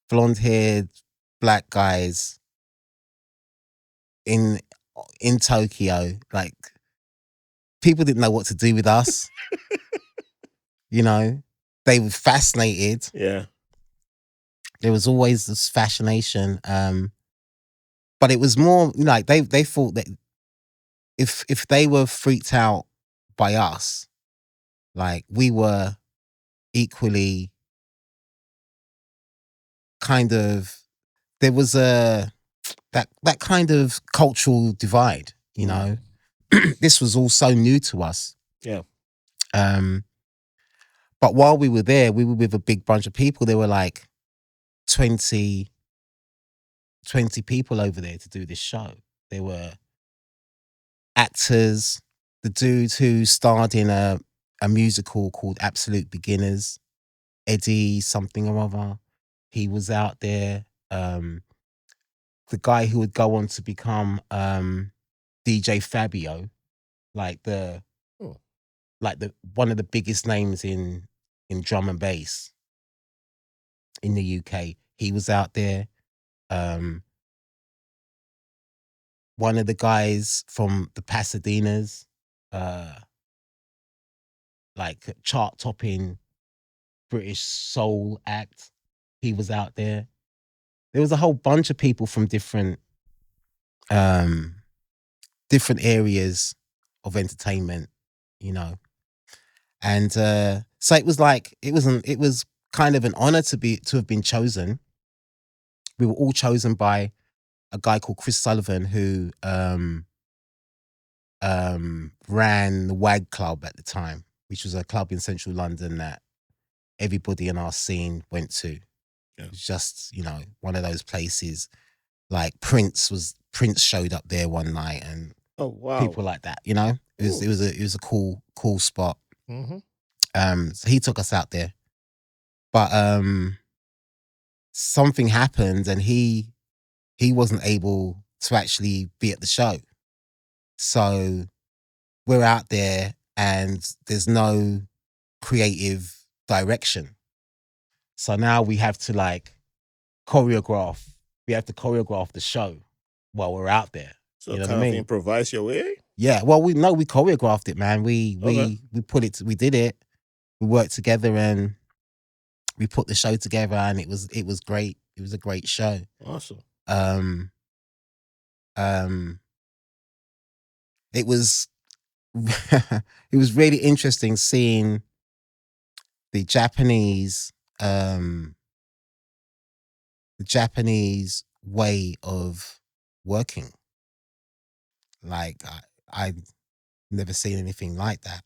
blonde-haired black guys in Tokyo. Like, people didn't know what to do with us. You know, they were fascinated. Yeah. There was always this fascination. But it was more like they thought that if they were freaked out by us, like, we were equally kind of, there was that kind of cultural divide, you know. This was all so new to us. Yeah. But while we were there, we were with a big bunch of people. There were like 20 people over there to do this show. There were actors, the dude who starred in a musical called Absolute Beginners, Eddie something or other. He was out there. The guy who would go on to become DJ Fabio, like one of the biggest names in drum and bass in the UK. He was out there. One of the guys from the Pasadenas, like chart topping British soul act, he was out there. There was a whole bunch of people from different areas of entertainment, you know. And so it was kind of an honor to have been chosen. We were all chosen by a guy called Chris Sullivan, who ran the WAG Club at the time, which was a club in central London that everybody in our scene went to. Yeah. It was just, one of those places. Like, Prince showed up there one night, and people like that, you know. It was a cool spot. So he took us out there, but something happened, and he wasn't able to actually be at the show. So we're out there, and there's no creative direction. So now we have to choreograph. We have to choreograph the show while we're out there. So you know kind of improvise your way? Yeah. Well, we choreographed it, man. We did it. We worked together and we put the show together, and it was great. It was a great show. Awesome. It was it was really interesting seeing the Japanese way of working. Like, I've never seen anything like that.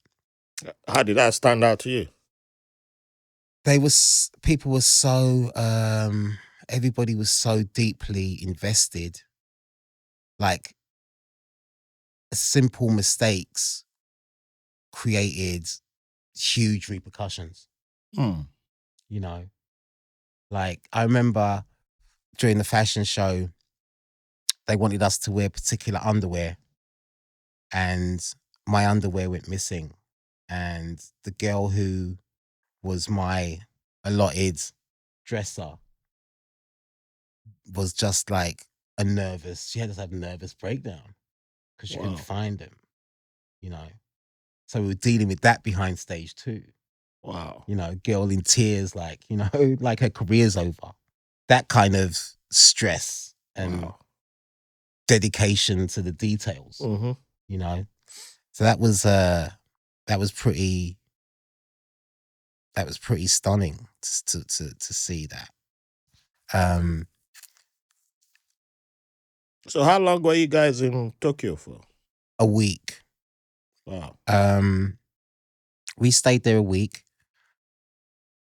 How did that stand out to you? People were so everybody was so deeply invested. Like, simple mistakes created huge repercussions. You know, like, I remember during the fashion show, they wanted us to wear particular underwear, and my underwear went missing, and the girl who was my allotted dresser was just like she had to have a nervous breakdown because she couldn't find them, you know. So we were dealing with that behind stage too. Wow. You know, girl in tears, like, like her career's over. That kind of stress and Wow. dedication to the details. Mm-hmm. You know, so that was pretty stunning to see that. So how long were you guys in Tokyo for? A week. Wow. We stayed there a week.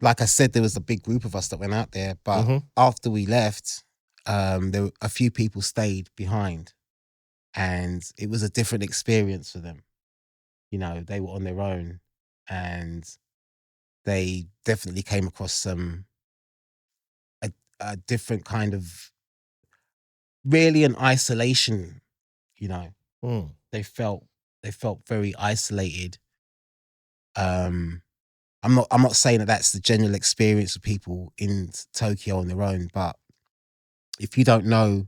Like I said, there was a big group of us that went out there, but Mm-hmm. after we left, there were a few people stayed behind, and it was a different experience for them. You know, they were on their own, and they definitely came across a different kind of, really an isolation. You know, Mm. they felt very isolated. I'm not saying that that's the general experience of people in Tokyo on their own, but if you don't know,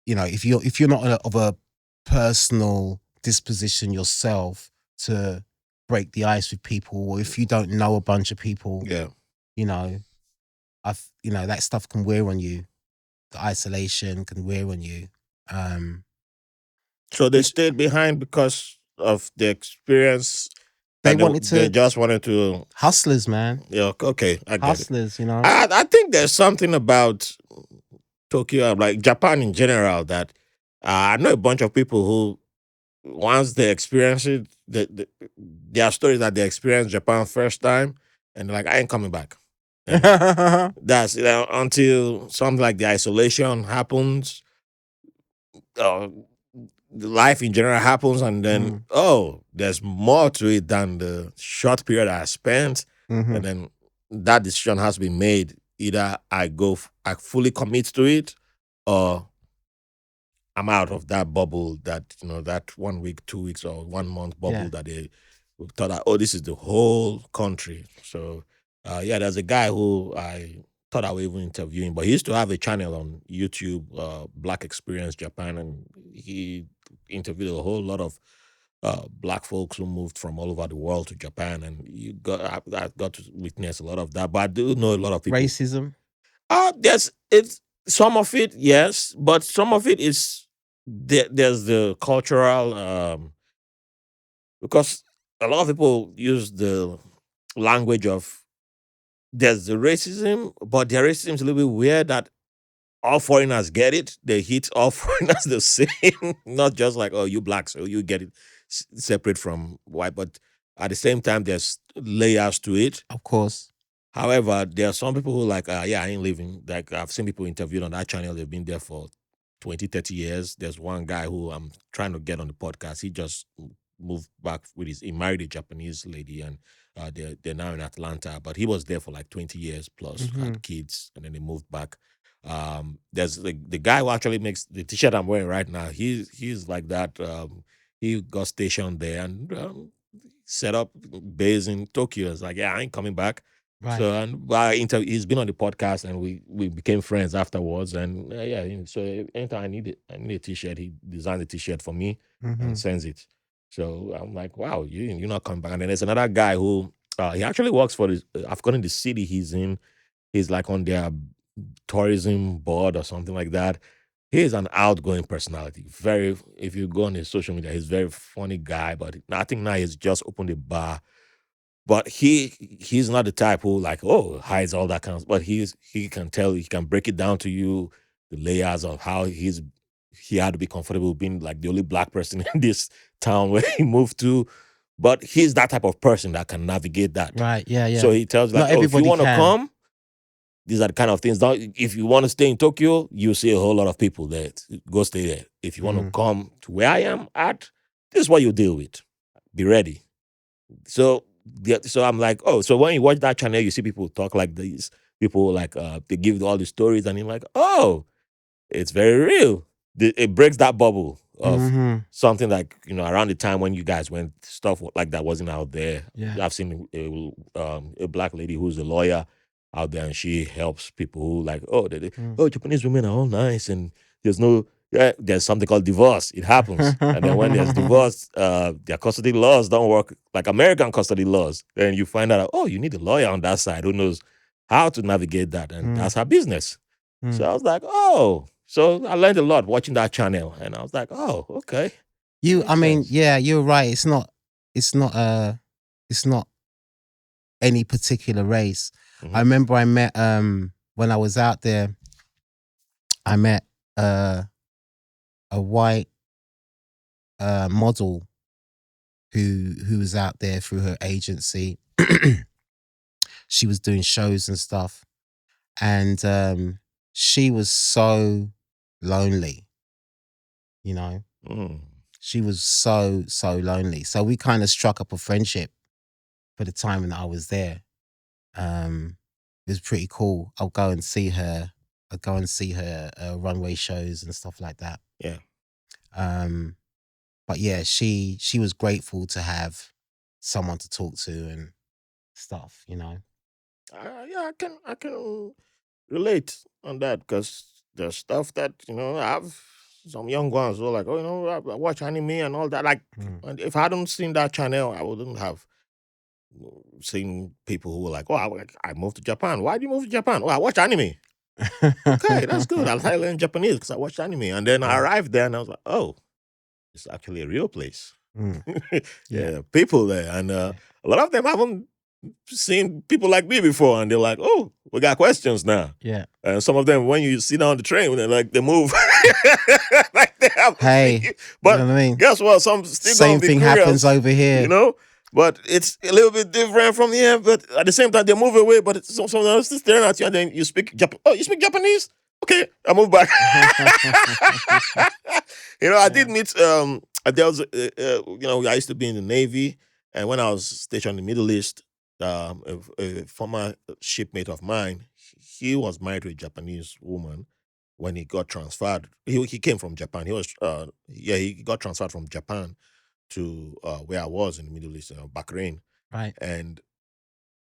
you know, if you're not of a personal disposition yourself to break the ice with people, or if you don't know a bunch of people, Yeah. you know, that stuff can wear on you. The isolation can wear on you. So they stayed behind because of the experience They that wanted they to just wanted to. hustlers, man, Yeah. Okay, I get it. hustlers. You know, I think there's something about Tokyo, like Japan in general, that I know a bunch of people who, once they experience it, there are stories that they experienced Japan first time, and they're like, I ain't coming back. And that's, until something like the isolation happens, uh, life in general happens, and then there's more to it than the short period I spent, and then that decision has to be made. Either I fully commit to it, or I'm out of that bubble, that that 1 week, 2 weeks, or 1 month bubble Yeah. that they thought that, oh, this is the whole country. So there's a guy who I thought I would even interview him, but he used to have a channel on YouTube, Black Experience Japan, and he interviewed a whole lot of black folks who moved from all over the world to Japan, and I got to witness a lot of that. But I do know a lot of people. racism. It's some of it, yes, but some of it is there's the cultural, because a lot of people use the language of, there's the racism, but their racism is a little bit weird, that all foreigners get it. They hit all foreigners the same, not just like, oh, you black, so you get it separate from white. But at the same time, there's layers to it. Of course. However, there are some people who like, I ain't leaving. Like, I've seen people interviewed on that channel. They've been there for 20, 30 years. There's one guy who I'm trying to get on the podcast. He just moved back he married a Japanese lady, and they're now in Atlanta. But he was there for like 20 years plus, had kids, and then they moved back. There's the guy who actually makes the t-shirt I'm wearing right now. He's like that. He got stationed there and set up base in Tokyo. It's like, I ain't coming back. Right. So, and he's been on the podcast, and we became friends afterwards. And so anytime I need a t-shirt, he designed a t-shirt for me and sends it. So I'm like, wow, you're not coming back. And then there's another guy who he actually works for I've forgotten the city he's in. He's like on their tourism board or something like that. He's an outgoing personality. Very, if you go on his social media, he's a very funny guy. But I think now he's just opened a bar. But he's not the type who like, hides all that kind of. But he can tell, he can break it down to you, the layers of how he had to be comfortable being like the only black person in this town where he moved to. But he's that type of person that can navigate that. Right. Yeah. Yeah. So he tells you, like, Not if you everybody want to can. come, these are the kind of things. Now, if you want to stay in Tokyo, you see a whole lot of people there. Go stay there. If you want to come to where I am at, this is what you deal with. Be ready. So I'm like, so when you watch that channel, you see people talk like these. People like they give all the stories, and you're like, it's very real. It breaks that bubble of something like, around the time when you guys went, stuff like that wasn't out there. Yeah. I've seen a black lady who's a lawyer out there, and she helps people who like, Japanese women are all nice, and there's something called divorce. It happens. And then when there's divorce, their custody laws don't work like American custody laws. Then you find out, you need a lawyer on that side who knows how to navigate that, and that's her business. So I was like, oh. So I learned a lot watching that channel, and I was like, oh, okay. I mean, sense. yeah, you're right. It's not any particular race. I remember I met when I was out there, I met a white model who was out there through her agency. She was doing shows and stuff, and she was so lonely, you know. She was so lonely. So we kind of struck up a friendship for the time that I was there. It was pretty cool. I'd go and see her runway shows and stuff like that. Yeah. But yeah, she was grateful to have someone to talk to and stuff, you know. Yeah, I can relate on that, because there's stuff that I've some young ones who are like, oh, I watch anime and all that. Like, and if I hadn't seen that channel, I wouldn't have seen people who were like, oh, I moved to Japan. Why did you move to Japan? Oh, I watch anime. Okay, that's good. I learned Japanese because I watched anime, and then I arrived there and I was like, oh, it's actually a real place. Yeah, people there, and a lot of them haven't seen people like me before, and they're like, oh, we got questions now. Yeah. And some of them, when you sit down the train, they're like, they move like they have. Hey, but you know what I mean? Guess what? Some still same thing curious, happens over here. You know, but it's a little bit different from here. But at the same time, they move away. But someone else is staring at you, and then you speak Japanese. Oh, you speak Japanese? Okay, I move back. I did meet. There was, I used to be in the Navy, and when I was stationed in the Middle East, a former shipmate of mine, he was married to a Japanese woman. When he got transferred, he came from Japan. He was he got transferred from Japan to where I was in the Middle East, Bahrain. Right. And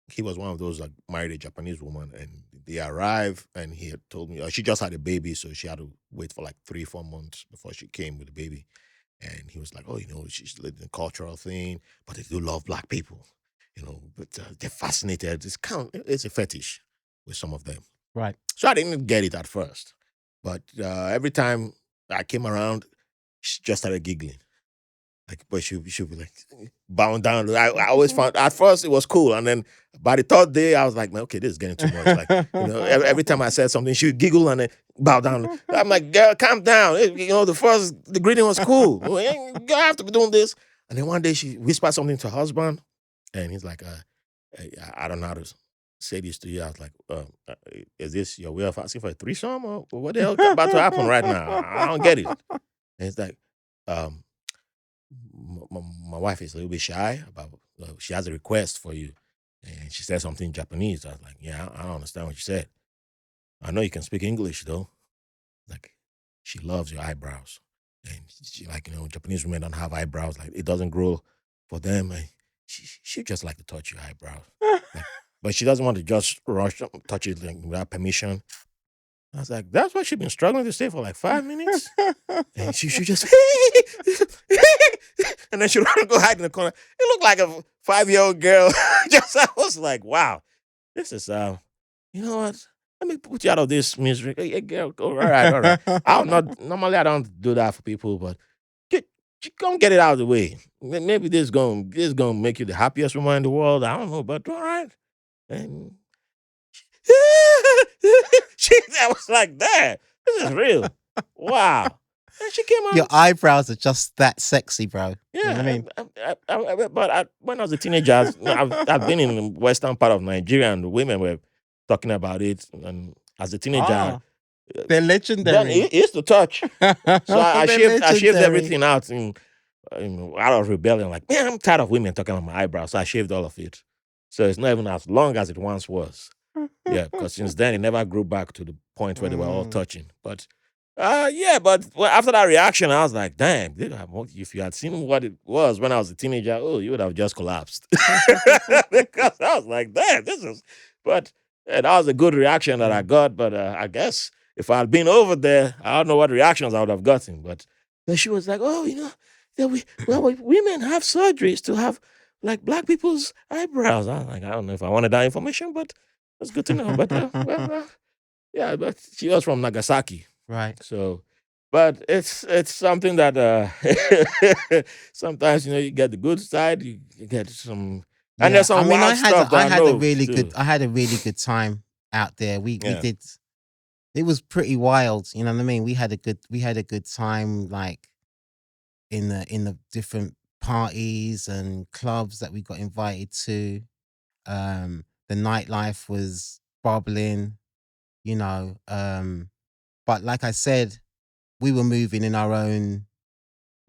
he was one of those that married a Japanese woman, and they arrived, and he had told me she just had a baby, so she had to wait for like 3-4 months before she came with the baby. And he was like, oh, she's living a cultural thing, but they do love black people, but they're fascinated. It's a fetish with some of them. Right. So I didn't get it at first. But every time I came around, she just started giggling. But she'll be like bowing down. I always found at first it was cool, and then by the third day I was like, man, okay, this is getting too much. Like, every time I said something, she would giggle and then bow down. I'm like, girl, calm down. The greeting was cool. You have to be doing this. And then one day she whispered something to her husband, and he's like, I don't know how to say this to you. I was like, is this your way of asking for a threesome, or what the hell is about to happen right now? I don't get it. And it's like, my wife is a little bit shy about. She has a request for you, and she said something in Japanese. I was like, yeah, I don't understand what you said. I know you can speak English though. Like, she loves your eyebrows, and she, Japanese women don't have eyebrows. Like, it doesn't grow for them. And she just like to touch your eyebrows. But she doesn't want to just rush touch it without permission. I was like, that's what she's been struggling to say for like 5 minutes. And she just, and then she run and go hide in the corner. It looked like a 5-year-old girl. I was like, wow, this is, you know what? Let me put you out of this misery. Hey, girl, go, all right. Normally I don't do that for people, but go get it out of the way. Maybe this is going to make you the happiest woman in the world. I don't know, but all right. And I was like, that. This is real. Wow. And she came out. Your eyebrows are just that sexy, bro. Yeah. You know what I mean? But when I was a teenager, I've been in the western part of Nigeria, and the women were talking about it. And as a teenager, they're legendary. Then it used to touch. So I shaved everything out out of rebellion. Like, man, I'm tired of women talking about my eyebrows. So I shaved all of it. So it's not even as long as it once was. Yeah, because since then it never grew back to the point where they were all touching. But after that reaction, I was like, damn, if you had seen what it was when I was a teenager, you would have just collapsed. Because I was like, damn, but that was a good reaction that I got. But I guess if I had been over there, I don't know what reactions I would have gotten. But then she was like, women have surgeries to have like black people's eyebrows. I was like, I don't know if I wanted that information, but that's good to know. But Yeah, but she was from Nagasaki. Right. So, but it's something that sometimes you get the good side, you get some, and Yeah. there's I some mean, wild stuff that I know too. I had a really good time out there. We Yeah. did. It was pretty wild. You know what I mean? We had a good time, like in the different parties and clubs that we got invited to. The nightlife was bubbling, you know. But like I said, we were moving in our own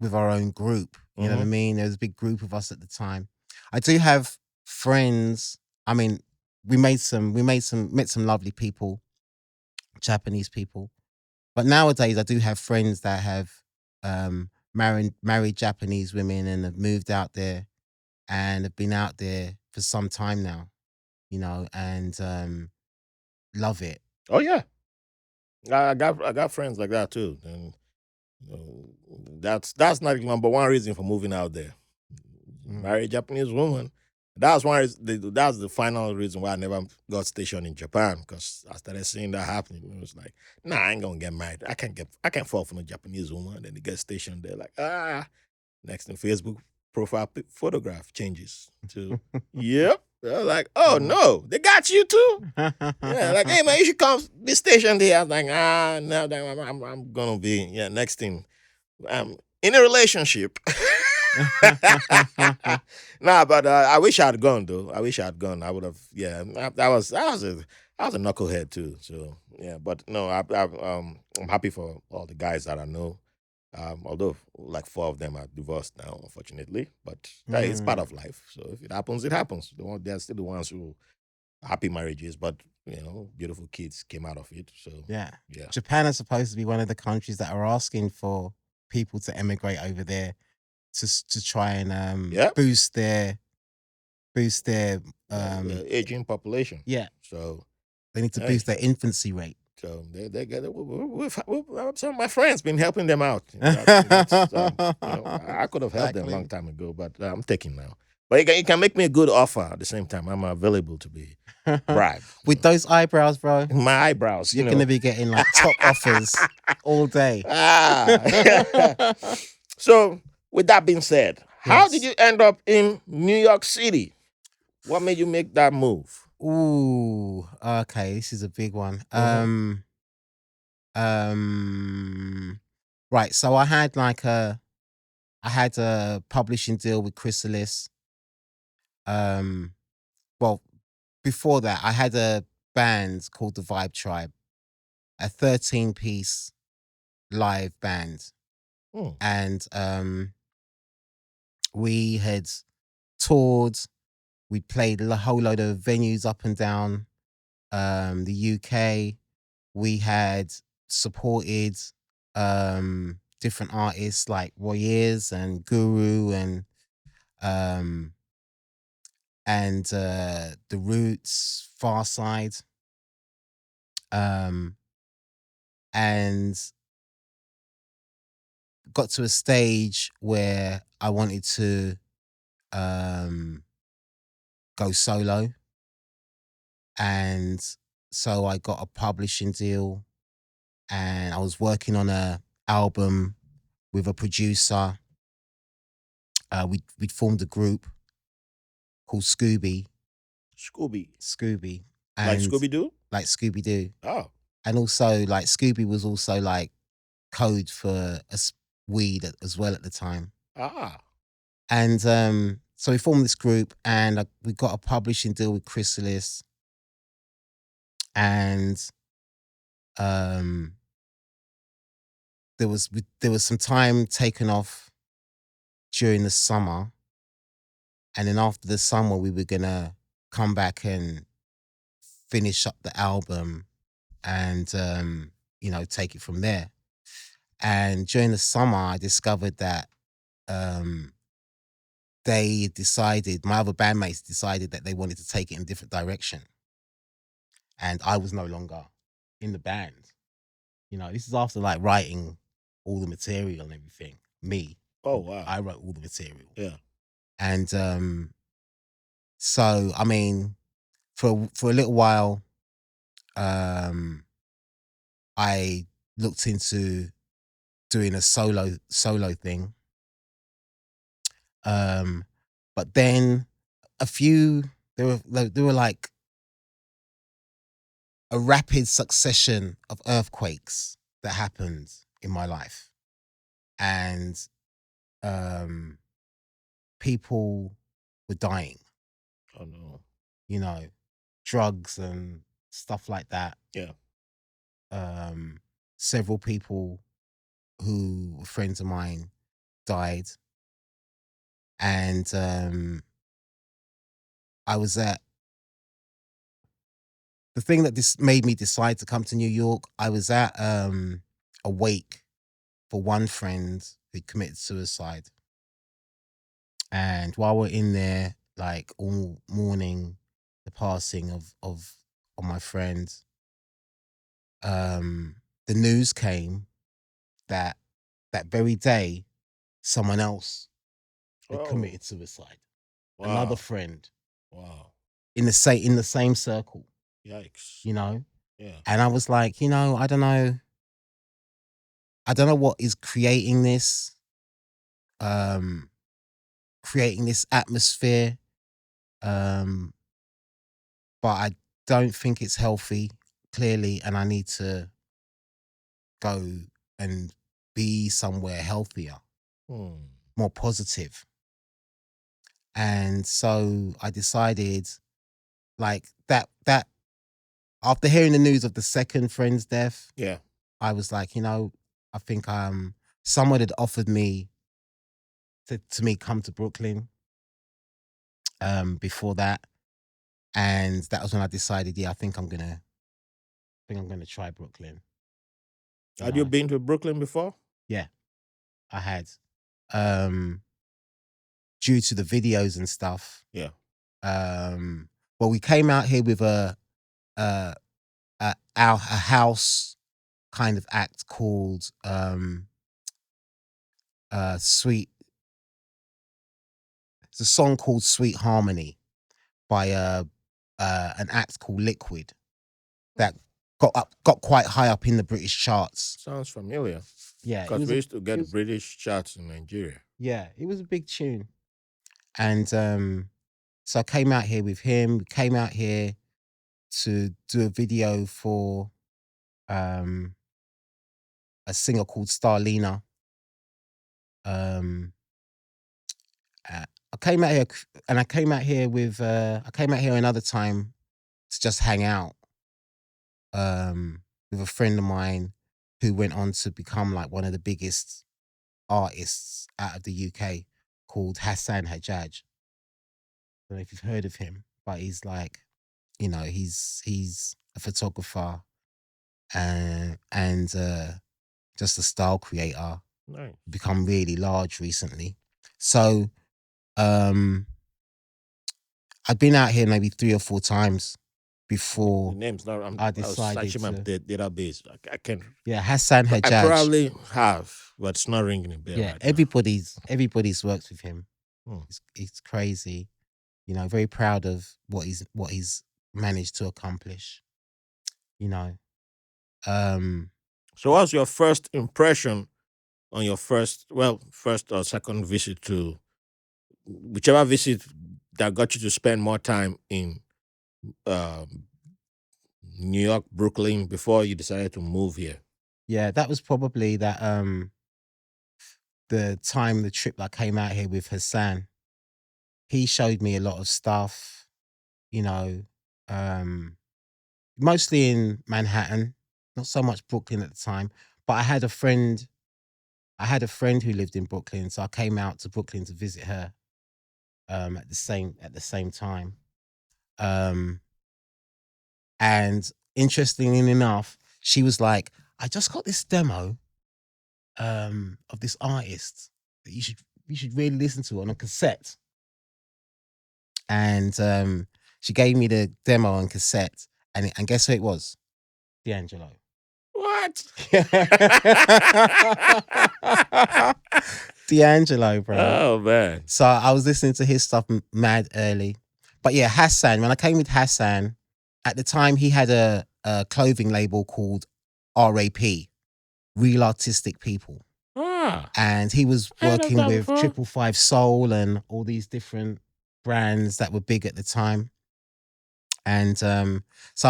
with our own group. You know what I Mm-hmm. mean? There was a big group of us at the time. I do have friends. I mean, met some lovely people, Japanese people. But nowadays I do have friends that have married Japanese women and have moved out there and have been out there for some time now, you know, and love it. Oh yeah, I got friends like that too, and that's not the number one reason for moving out there. Mm. Marry a Japanese woman. That's one. That's the final reason why I never got stationed in Japan, because I started seeing that happening. It was like, nah, I ain't gonna get married. I can't fall for a Japanese woman. Then they get stationed there, like next thing Facebook profile photograph changes to yep. They're like, oh Mm. no, they got you too. Yeah, like, hey man, you should come be stationed here. I was like, no, I'm gonna be next thing. I'm in a relationship. Nah, but I wish I'd gone though. I wish I'd gone. I would have. Yeah, I was a knucklehead too. So yeah, but no, I'm happy for all the guys that I know. Although like 4 of them are divorced now, unfortunately, but hey, it's part Mm. of life. So if it happens, it happens. They're still the ones who happy marriages, but beautiful kids came out of it. So Yeah. yeah, Japan is supposed to be one of the countries that are asking for people to emigrate over there to try and yeah, boost their aging population. yeah, So they need to hey, boost their infancy rate. so they get it. Some of my friends been helping them out. That's I could have helped them a long Exactly. time ago, but I'm taking now. But you can make me a good offer at the same time. I'm available to be bribed. With those eyebrows, bro, My eyebrows, you're gonna be getting like top offers all day. ah. So, with that being said, how did Yes. you end up in New York City? What made you make that move? Ooh, okay, this is a big one. Mm-hmm. Um, right. So I had a publishing deal with Chrysalis. Um, well, before that, I had a band called the Vibe Tribe, a 13-piece live band, Mm. and we had toured. We played a whole load of venues up and down the UK. We had supported different artists like Ayers and Guru um and The Roots, Far Side. Um and got to a stage where I wanted to um go solo, and so I got a publishing deal, and I was working on a album with a producer. We'd formed a group called Scooby. Scooby, Like and Scooby Doo? like Scooby Doo, Oh. and also like Scooby was also like code for weed as well at the time. Ah. And so we formed this group, and we got a publishing deal with Chrysalis, and um, there was some time taken off during the summer, and then after the summer we were gonna come back and finish up the album and take it from there. And during the summer, I discovered that um, my other bandmates decided that they wanted to take it in a different direction, and I was no longer in the band. This is after like writing all the material and everything. Me, Oh wow. I wrote all the material, Yeah. and so I mean, for a little while, um, I looked into doing a solo thing. But then there were like a rapid succession of earthquakes that happened in my life, and people were dying. Oh no. You know, drugs and stuff like that. Yeah. Several people who were friends of mine died, and I was at the thing that this made me decide to come to New York. I was at a wake for one friend who committed suicide, and while we're in there, like all mourning the passing of my friend, the news came that very day someone else had Oh. committed suicide. Wow. Another friend. Wow. In the same circle. Yikes. You know? Yeah. And I was like, I don't know. I don't know what is creating this atmosphere. But I don't think it's healthy, clearly, and I need to go and be somewhere healthier, more positive. And so I decided, like, that after hearing the news of the second friend's death, Yeah. I was like, I think someone had offered me to me come to Brooklyn before that. And that was when I decided, I think I'm gonna try Brooklyn. Had you been to Brooklyn before? Yeah, I had. Due to the videos and stuff. Yeah. Well, we came out here with a house kind of act called Sweet. It's a song called Sweet Harmony by an act called Liquid that got quite high up in the British charts. Sounds familiar. Yeah, because we used to get British charts in Nigeria. Yeah, it was a big tune. And so I came out here with him. We came out here to do a video for a singer called Starlina. I came out here, and I came out here another time to just hang out with a friend of mine who went on to become like one of the biggest artists out of the UK, called Hassan Hajjaj. I don't know if you've heard of him, but he's like, he's a photographer and just a style creator. Nice. Become really large recently. So I've been out here maybe 3 or 4 times before. The name's not. I I was decided searching my to. database. I can. Yeah, Hassan Hajjaj. I probably have, but it's not ringing a bell. Yeah, right everybody's worked with him. Hmm. It's crazy. Very proud of what he's managed to accomplish. So what's your first impression on your first or second visit to whichever visit that got you to spend more time in New York, Brooklyn, before you decided to move here? Yeah, that was probably that the trip that I came out here with Hassan. He showed me a lot of stuff, mostly in Manhattan, not so much Brooklyn at the time. But I had a friend who lived in Brooklyn, so I came out to Brooklyn to visit her at the same time. And interestingly enough, she was like, I just got this demo of this artist that you should really listen to on a cassette. And she gave me the demo on cassette, and guess who it was? D'Angelo. What? D'Angelo, bro. Oh man. So I was listening to his stuff mad early. But yeah, Hassan, when I came with Hassan, at the time he had a clothing label called RAP, Real Artistic People. Ah, And he was I heard of working that with before. 555 Soul and all these different brands that were big at the time. And so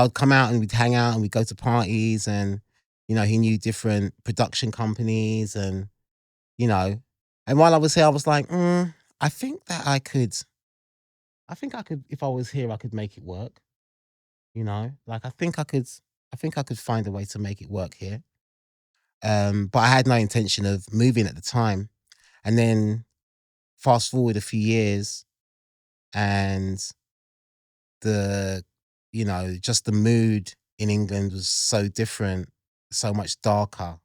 I'd come out and we'd hang out and we'd go to parties, and he knew different production companies, and and while I was here I was like, I think that I could if I was here I could make it work. Like I think I could find a way to make it work here. But I had no intention of moving at the time. And then fast forward a few years, and the just the mood in England was so different, so much darker.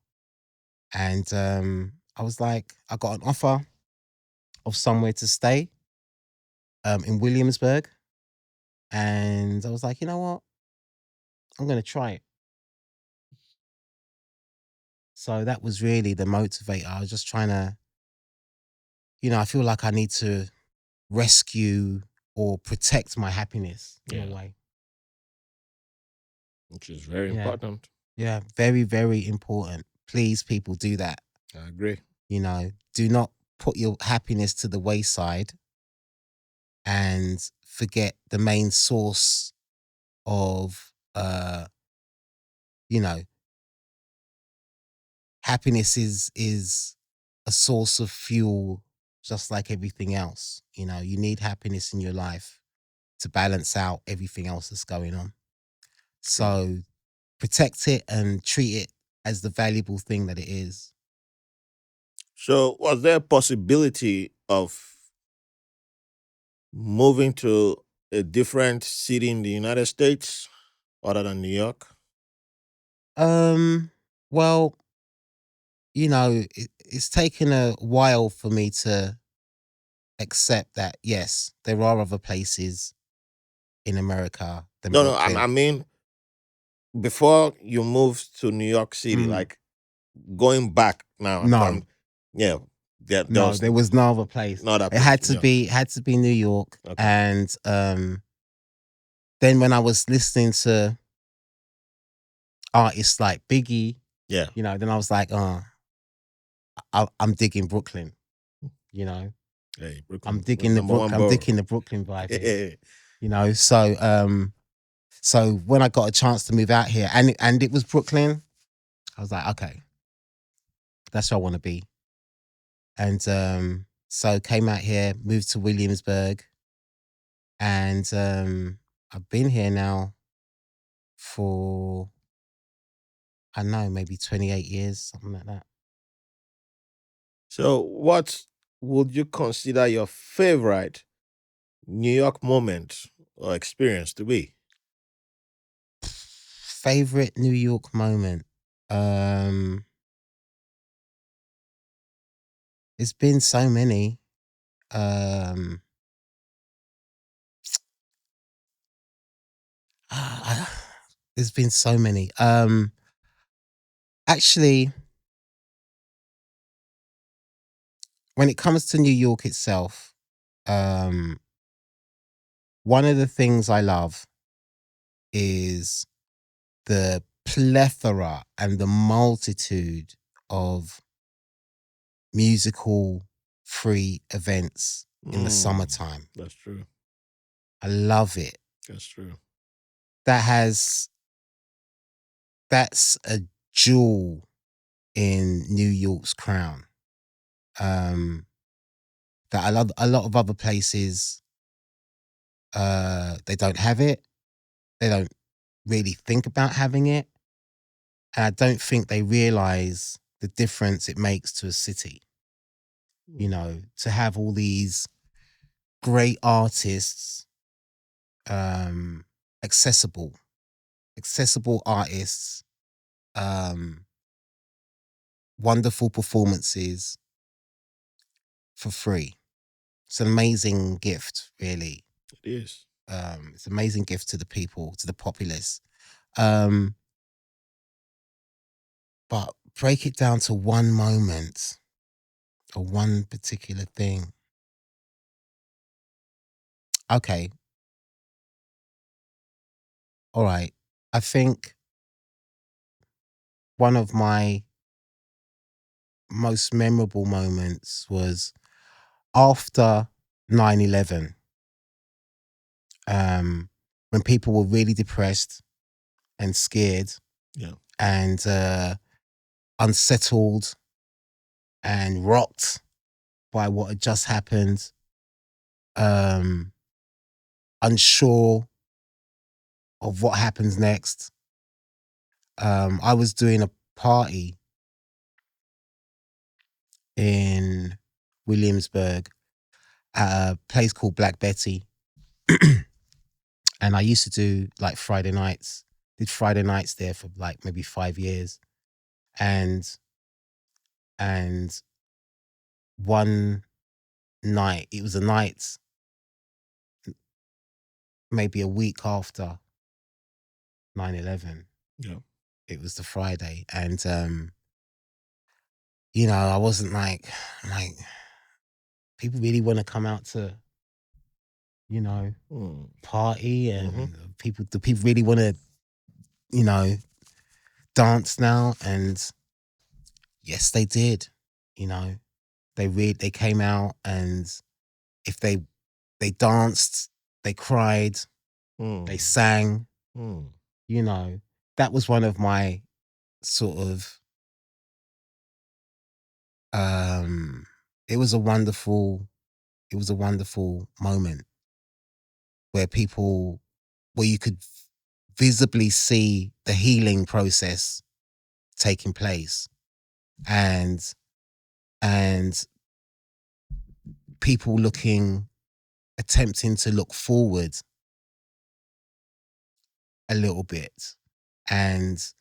And I was like, I got an offer of somewhere to stay in Williamsburg. And I was like, you know what? I'm gonna try it. So that was really the motivator. I was just trying to, I feel like I need to rescue or protect my happiness in a yeah, way. which is very Yeah. important. Yeah. Very, very important. Please, people, do that. I agree. Do not put your happiness to the wayside and forget the main source of, you know, happiness is a source of fuel, just like everything else. You need happiness in your life to balance out everything else that's going on. True. So protect it and treat it as the valuable thing that it is. So, was there a possibility of moving to a different city in the United States other than New York? Well, it's taken a while for me to accept that yes, there are other places in America than No, no. I, Brooklyn. I mean, before you moved to New York City, Mm, like going back now. no, Yeah, there no, was there was no other place. no that It place. had New to York. be New York. Okay. And then when I was listening to artists like Biggie, Yeah. then I was like, oh, I'm digging Brooklyn. You know, Hey, I'm Brooklyn, digging the number one Brook. I'm borough. digging the Brooklyn vibe here. So when I got a chance to move out here, and it was Brooklyn, I was like, okay, that's where I want to be. And so came out here, moved to Williamsburg, and I've been here now for, I don't know, maybe 28 years, something like that. So, what would you consider your favorite New York moment or experience to be? Favorite New York moment. Um, it's been so many. Um, there's been so many. Actually, when it comes to New York itself, um, one of the things I love is the plethora and the multitude of musical free events in the summertime. That's true. I love it. That's true. That has that's a jewel in New York's crown. That a lot of other places they don't have it. They don't really think about having it. And I don't think they realize the difference it makes to a city. To have all these great artists, um, accessible, accessible artists, um, wonderful performances for free. It's an amazing gift, really. It is. It's an amazing gift to the people, to the populace. Um, but break it down to one moment or one particular thing. Okay. All right. I think one of my most memorable moments was after 9/11, when people were really depressed and scared Yeah. and unsettled and rocked by what had just happened, unsure of what happens next. I was doing a party in Williamsburg at a place called Black Betty. And I used to do like Friday nights, did Friday nights there for like maybe 5 years. And one night, it was a night maybe a week after 9/11. Yeah. It was the Friday. And you know, I wasn't like people really want to come out to, you know, party, and do people really want to, you know, dance now? And yes, they did. You know, they came out, and if they danced, they cried, they sang. You know, that was one of my sort of it was a wonderful moment where you could visibly see the healing process taking place, and people attempting to look forward a little bit and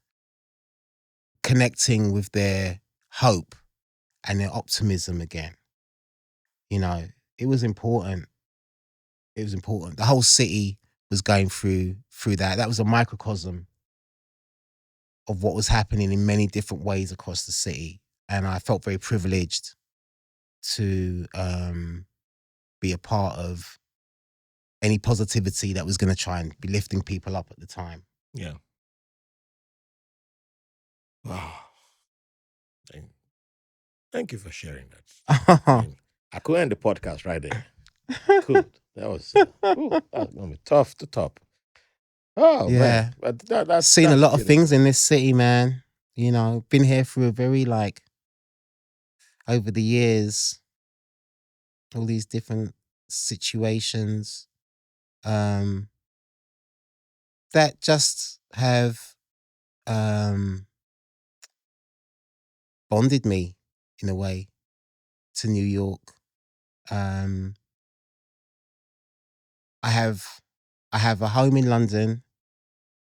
connecting with their hope and their optimism again. You know, it was important. It was important. The whole city was going through that. That was a microcosm of what was happening in many different ways across the city. And I felt very privileged to be a part of any positivity that was going to try and be lifting people up at the time. Yeah. Wow. Thank you for sharing that. I could end the podcast right there. Cool. That was that was gonna be tough to top. Oh Yeah. man, but that's Seen a lot of beautiful. things in this city, man. You know, been here for a very over the years, all these different situations that just have bonded me in a way to New York. I have a home in London,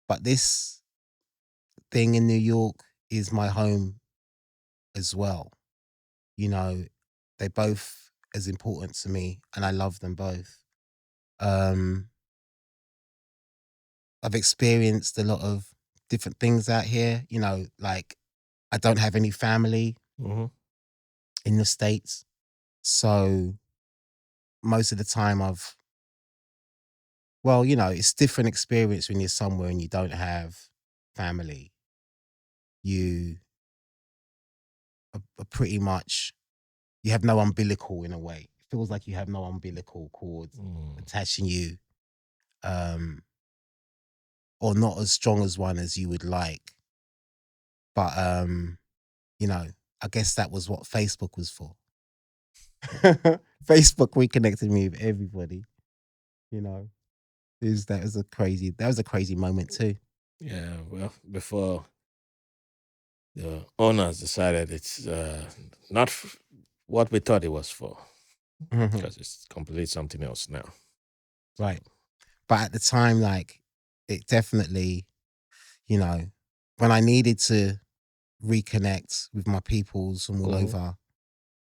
but this thing in New York is my home as well. You know, they're both as important to me, and I love them both. I've experienced a lot of different things out here. You know, like I don't have any family in the States, so most of the time you know, it's different experience when you're somewhere and you don't have family. You are pretty much, you have no umbilical in a way. It feels like you have no umbilical cord attaching you, or not as strong as one as you would like. But you know, I guess that was what Facebook was for. Facebook reconnected me with everybody. You know, that was a crazy moment too. Yeah, well, before the owners decided it's not what we thought it was for, because it's completely something else now. Right. But at the time, like, it definitely, you know, when I needed to reconnect with my peoples from all over,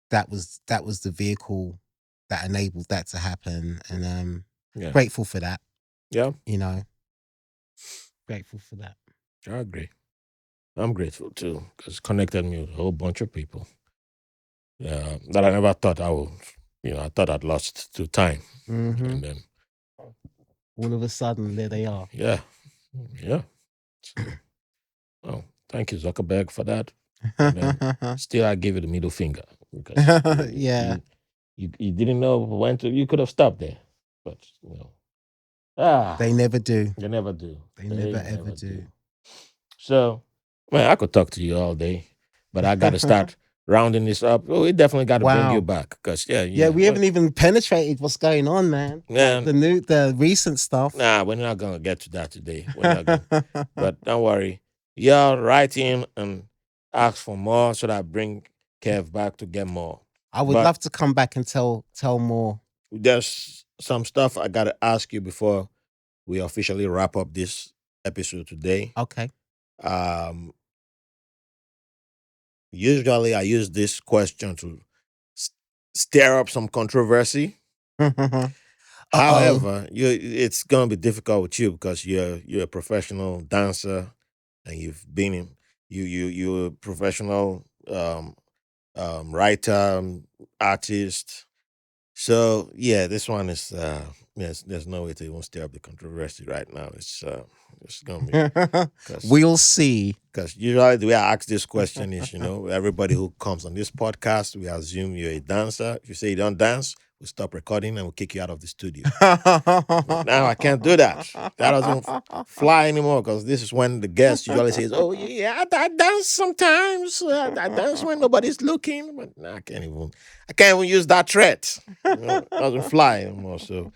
that was the vehicle that enabled that to happen. And Yeah. grateful for that. Yeah, You know, grateful for that. I agree. I'm grateful too, because it connected me with a whole bunch of people. Yeah, that I never thought I would. You know, I thought I'd lost to time, and then All of a sudden, there they are. yeah. So, well, Thank you, Zuckerberg, for that. And then still, I give you the middle finger because Yeah. you didn't know when to. You could have stopped there, but They never do. they never do. They never ever do. So, man, I could talk to you all day, but I got to start rounding this up. Oh, we definitely got to bring you Wow. back because Yeah, we haven't even penetrated what's going on, man. Man. Like the recent stuff. Nah, we're not gonna get to that today. We're not gonna. But don't worry, y'all write in and ask for more so that I bring Kev back to get more. I would But love to come back and tell more. there's some stuff I gotta ask you before we officially wrap up this episode today. Okay. Usually I use this question to stir up some controversy. However, it's gonna be difficult with you because you're a professional dancer and you're a professional writer, artist. So yeah, this one is there's no way to even stir up the controversy right now. It's gonna be We'll see. because usually the way I ask this question is, everybody who comes on this podcast, we assume you're a dancer. If you say you don't dance, we'll stop recording and we'll kick you out of the studio. Now I can't do that. That doesn't fly anymore because this is when the guest usually says, "Oh yeah, I dance sometimes. I dance when nobody's looking." But nah, I can't even use that threat. It doesn't fly anymore. So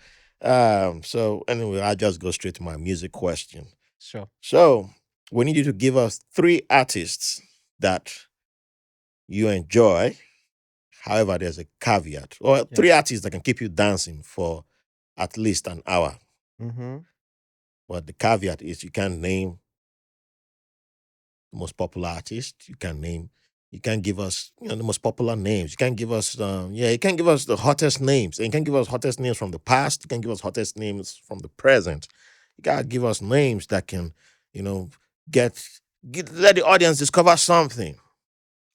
anyway, I just go straight to my music question. Sure. So we need you to give us 3 artists that you enjoy. However, there's a caveat, or 3 artists that can keep you dancing for at least an hour. Mm-hmm. But the caveat is you can't name the most popular artist. You can't give us the most popular names. You can't give us you can't give us the hottest names. And you can't give us hottest names from the past. You can't give us hottest names from the present. You gotta give us names that can, let the audience discover something.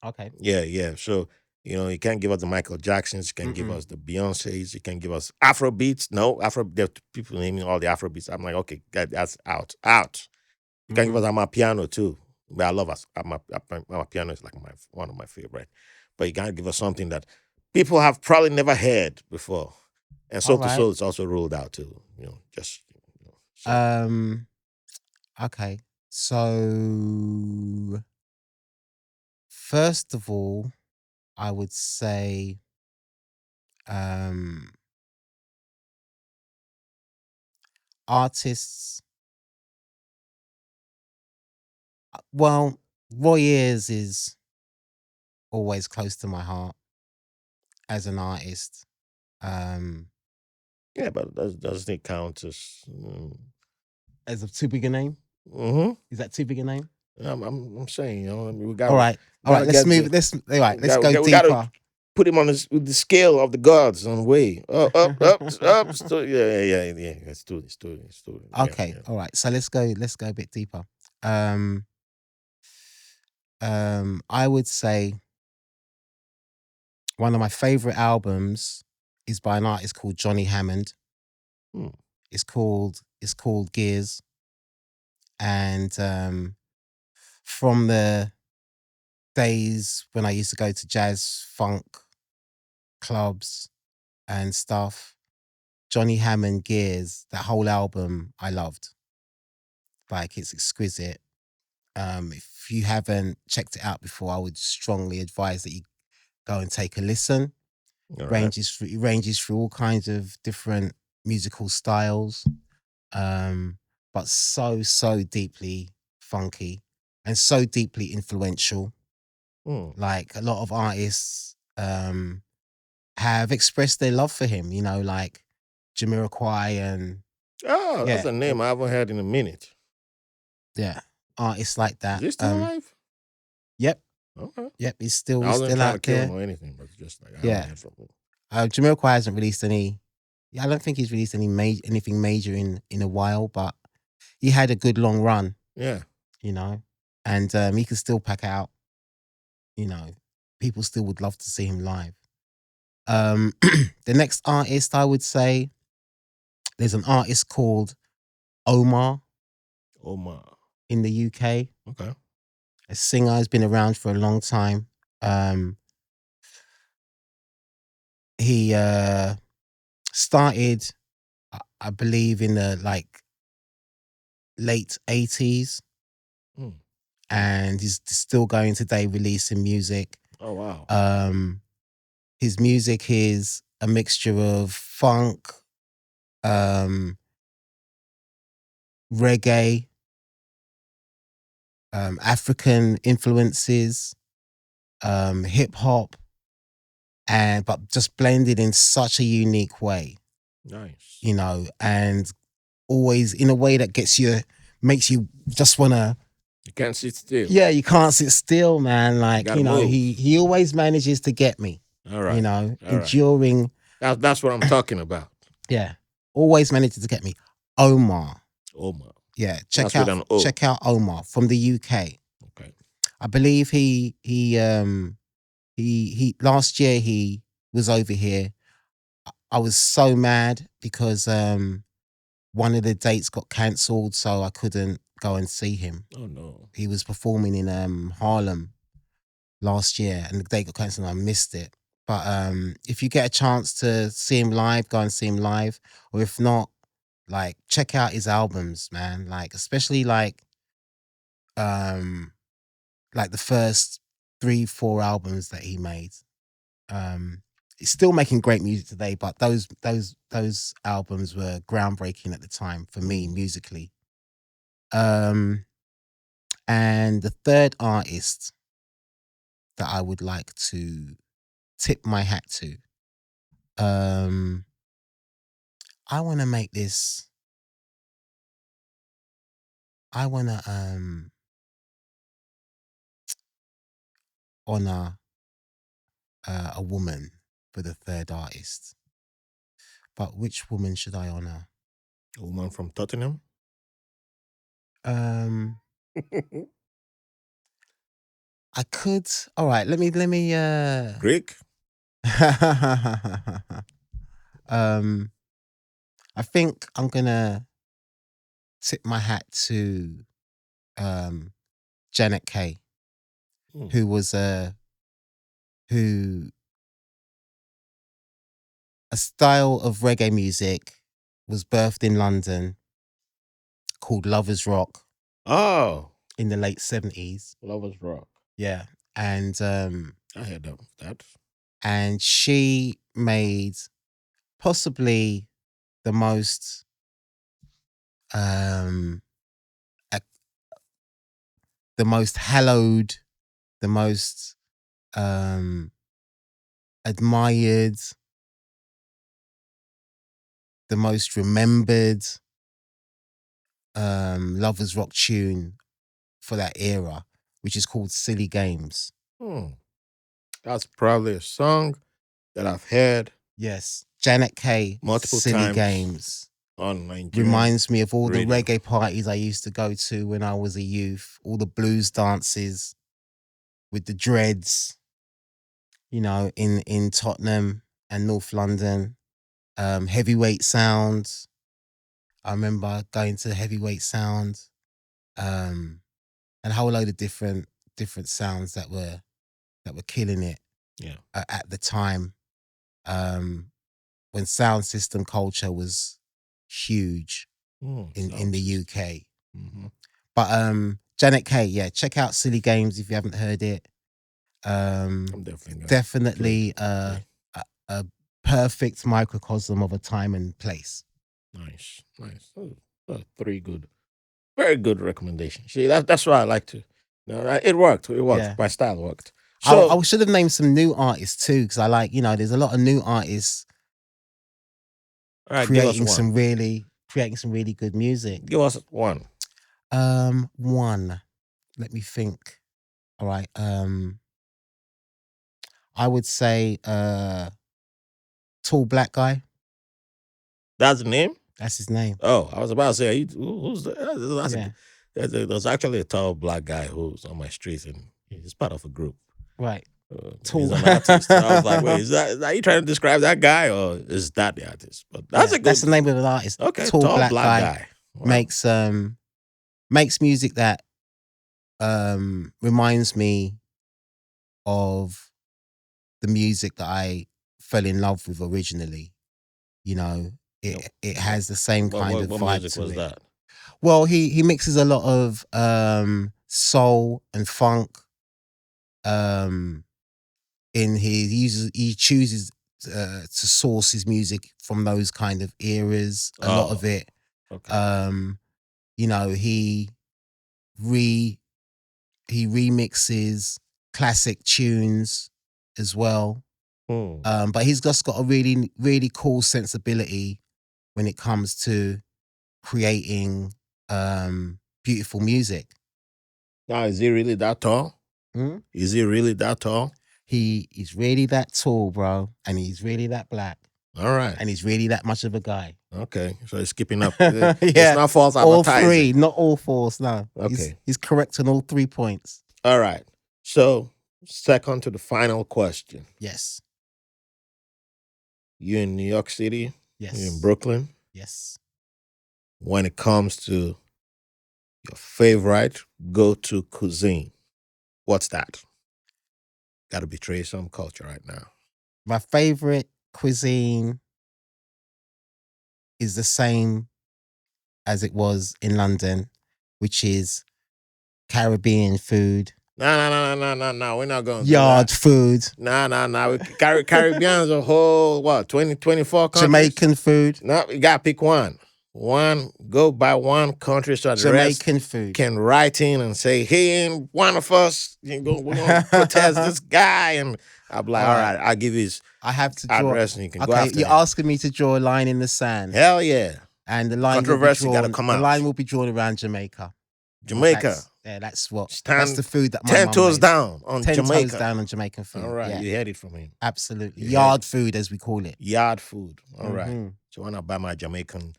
Okay. Yeah. So, you can't give us the Michael Jacksons, you can give us the Beyoncés, you can give us Afrobeats. No, there are people naming all the Afrobeats. I'm like, okay, that's out. You can give us Amapiano too. But I love us. Amapiano is like one of my favorite. But you can't give us something that people have probably never heard before. And Soul to Soul is also ruled out too. So. Okay. So first of all, I would say artists. Well, Roy Ayers is always close to my heart as an artist. Yeah, but doesn't it count as a too big a name? Mm-hmm. Is that too big a name? I'm saying, we got all right. Let's move. Let's go deeper. Gotta put him on with the scale of the gods on way up. Yeah. It's too. Okay, all right. So let's go a bit deeper. I would say one of my favorite albums is by an artist called Johnny Hammond. It's called Gears, and from the days when I used to go to jazz funk clubs and stuff, Johnny Hammond Gears, that whole album I loved. Like, it's exquisite. If you haven't checked it out before, I would strongly advise that you go and take a listen. It ranges through all kinds of different musical styles, but so deeply funky and so deeply influential. Like, a lot of artists have expressed their love for him, like Jamiroquai and that's a name I haven't heard in a minute. Yeah, artists like that. Is he still alive? Yep. Okay. Yep, he's still I wasn't trying out to kill there. him or anything, but just like I haven't heard from him. Jamiroquai hasn't released any. I don't think he's released anything major in a while, but he had a good long run. Yeah. And he could still pack out. People still would love to see him live. The next artist, I would say, there's an artist called Omar. Omar. In the UK. Okay. a singer who's been around for a long time. He started, I believe, in the late 80s, and he's still going today, releasing music. Oh wow. His music is a mixture of funk, reggae, African influences, hip hop, but just blended in such a unique way. Nice. You know, and always in a way that makes you just wanna. You can't sit still. Yeah, you can't sit still, man. Like, you know, he always manages to get me. All right. Enduring. Right. That's what I'm talking about. Yeah, always manages to get me. Omar. Yeah, check out Omar from the UK. Okay. I believe he last year he was over here. I was so mad because one of the dates got cancelled, so I couldn't go and see him. Oh no. He was performing in Harlem last year, and the date got cancelled and I missed it. But if you get a chance to see him live, go and see him live. Or if not, check out his albums, man. Especially the first 3-4 albums that he made. He's still making great music today, but those albums were groundbreaking at the time for me musically. And the third artist that I would like to tip my hat to, I want to make this. I want to honor a woman for the third artist. But which woman should I honor? A woman from Tottenham? I could. All right, let me Greek? I think I'm gonna tip my hat to Janet Kay, who was a style of reggae music was birthed in London called Lovers Rock. Oh, in the late 70s. Lovers Rock. Yeah, and I heard of that. And she made possibly the most hallowed, the most admired, the most remembered Lovers Rock tune for that era, which is called Silly Games. That's probably a song that I've heard. Yes, Janet Kay, multiple Silly times Games. On Nigerian reminds me of all radio. the reggae parties I used to go to when I was a youth, all the blues dances with the dreads, in Tottenham and North London. Heavyweight Sound. I remember going to Heavyweight Sound, and a whole load of different sounds that were killing it. Yeah. At the time, when sound system culture was huge in the UK. Mm-hmm. But Janet Kay, yeah, check out Silly Games if you haven't heard it. I'm definitely a perfect microcosm of a time and place. Nice. Very good recommendation. See, that's why I like to. It worked. Yeah. My style worked. So I should have named some new artists too, because I like, there's a lot of new artists creating some really good music. Give us one. One. Let me think. All right. I would say Tall Black Guy. That's the name? That's his name. Oh, I was about to say, who's that? There's actually a tall black guy who's on my street, and he's part of a group. Right. He's an artist. I was like, wait, is that you trying to describe that guy, or is that the artist? But that's the name of the artist. Okay, Tall black guy. Wow. Makes music that reminds me of the music that I fell in love with originally. You know, it has the same kind of What vibe music to was it. that? Well, he mixes a lot of soul and funk. In his he chooses to source his music from those kind of eras. A lot of it. Okay. You know, re he remixes classic tunes as well. But he's just got a really, really cool sensibility when it comes to creating beautiful music. Now, is he really that tall? Hmm? Is he really that tall? He's really that tall, bro, and he's really that black, All right. and he's really that much of a guy. Okay, so he's keeping up. Yeah, It's not false all advertising. three, not all fours. No, Okay. he's correct on all 3 points. All right. So, second to the final question. Yes, You in New York City? yes, You in Brooklyn? yes. When it comes to your favorite go-to cuisine, what's that? Got to betray some culture right now. My favorite cuisine is the same as it was in London, which is Caribbean food, No. We're not going to do yard that. food, No. Caribbean's a whole, 24 countries? Jamaican food, No, you got to pick one. Go by one country so the rest Jamaican food. can write in and say, hey, ain't one of us, we're going to protest this guy. And I'll be like, all right, I'll give you his I have to draw. address and you can go Okay, after you're him. asking me to draw a line in the sand. Hell yeah. And the line Controversy will be drawn. gotta come The out. line will be drawn around Jamaica. Jamaica. That's what. Stand that's the food that my 10 mum toes makes. down on 10 Jamaica. toes down on Jamaican food. All right, yeah. you heard it from him. Absolutely. You Yard food, as we call it. Yard food. All right. Mhm. So when I buy my Jamaican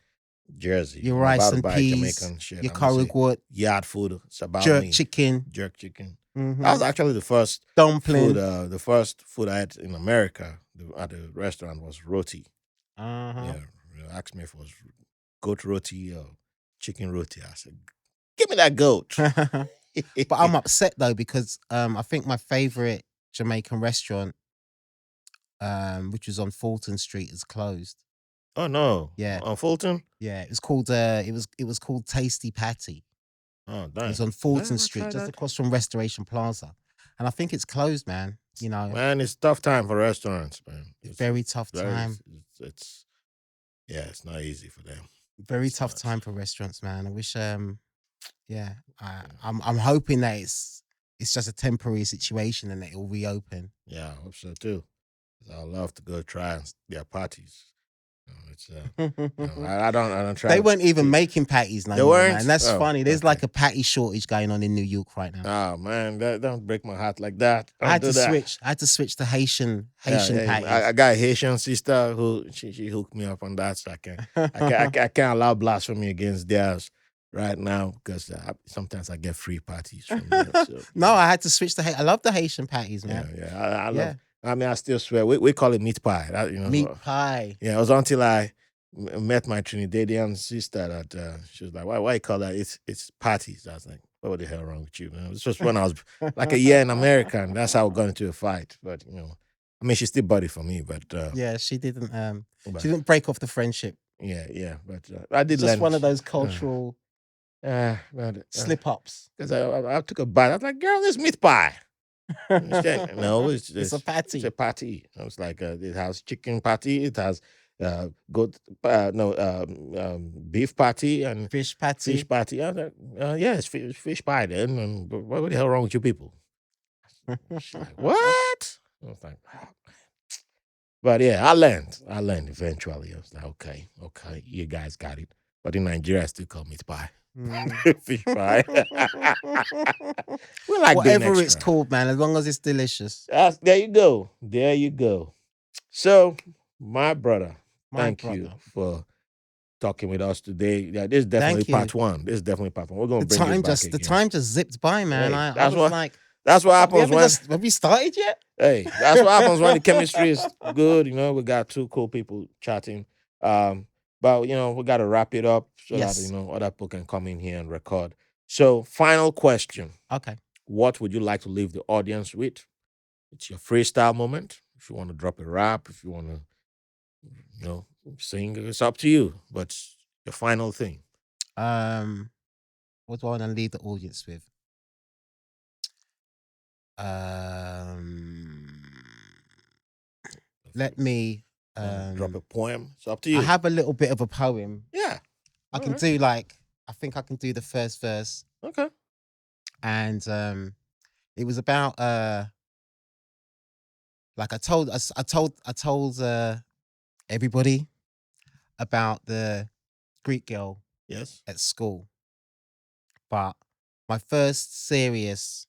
jersey, Your I'm rice about to and buy peas, Jamaican shit. your I'm gonna say, curry yard food. It's about jerk me. chicken, Jerk chicken. mhm, That was actually the first dumpling. food. The first food I had in America at the restaurant was roti. Uh-huh. Yeah, asked me if it was goat roti or chicken roti. I said, give me that goat. But I'm upset though because I think my favorite Jamaican restaurant, which was on Fulton Street, is closed. Oh no! Yeah. On Fulton. Yeah, it was called it was called Tasty Patty. Oh, It dang. was on Fulton Street, just across from Restoration Plaza, and I think it's closed, man. You know, Man, it's tough time for restaurants, man. It's very tough time. It's it's not easy for them. Very tough time for restaurants, man. I wish, yeah, I'm hoping that it's just a temporary situation and that it will reopen. Yeah, I hope so too. I love to go try their parties. I don't try. They weren't even making patties no They more, weren't? man. That's Oh, funny. There's like a patty shortage going on in New York right now. Oh man, don't break my heart like that. I had to switch to Haitian patties. I got a Haitian sister who she hooked me up on that, so I can't allow blasphemy against theirs right now because sometimes I get free parties from them. So. No, I had to switch to I love the Haitian patties, man. I love. I mean, I still swear we call it meat pie. Meat pie. Yeah, it was until I met my Trinidadian sister that she was like, "Why you call that? It's parties." I was like, "What the hell wrong with you?" Man? It was just when I was like a year in America, and that's how we got into a fight. But I mean, she's still buddy for me. But yeah, she didn't break off the friendship. Yeah. But I did. Just one of those cultural slip ups. Because I took a bite. I was like, "Girl, this meat pie." No, it's a patty. It's a patty. I was like, it has chicken patty. It has beef patty and fish patty. Fish patty. I was like, yeah, it's fish pie then. And what the hell wrong with you people? She's like, what? I was like, oh, man. But yeah, I learned eventually. I was like, okay, you guys got it. But in Nigeria, I still call meat pie. Fish pie. We like whatever it's called, man, as long as it's delicious. There you go. So, my brother, thank you for talking with us today. Yeah, this is definitely part one. We're going to bring it back again. The time just zipped by, man. Hey, I was like, that's what happens when. Have we started yet? Hey, that's what happens when the chemistry is good. We got two cool people chatting. But we got to wrap it up so that other people can come in here and record. So, final question. Okay. What would you like to leave the audience with? It's your freestyle moment. If you want to drop a rap, if you want to, sing, it's up to you. But your final thing. What do I want to leave the audience with? Let me Drop a poem. It's up to I you. have a little bit of a poem. Yeah. I can do I think I can do the first verse. Okay. And it was about like I told everybody about the Greek girl Yes. at school. But my first serious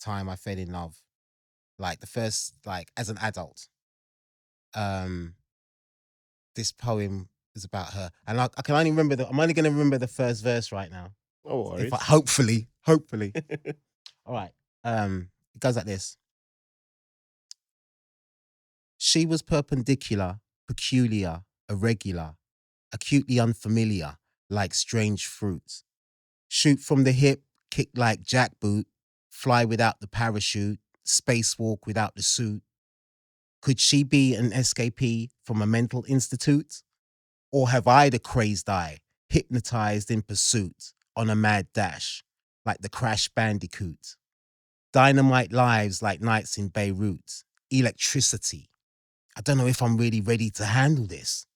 time I fell in love, like the first, like as an adult, this poem is about her. And I can only remember I'm only going to remember the first verse right now. No worries. If I, hopefully. All right. It goes like this. She was perpendicular, peculiar, irregular, acutely unfamiliar, like strange fruit. Shoot from the hip, kick like jackboot, fly without the parachute, spacewalk without the suit. Could she be an escapee from a mental institute? Or have I the crazed eye, hypnotized in pursuit, on a mad dash, like the crash bandicoot? Dynamite lives like nights in Beirut, electricity. I don't know if I'm really ready to handle this.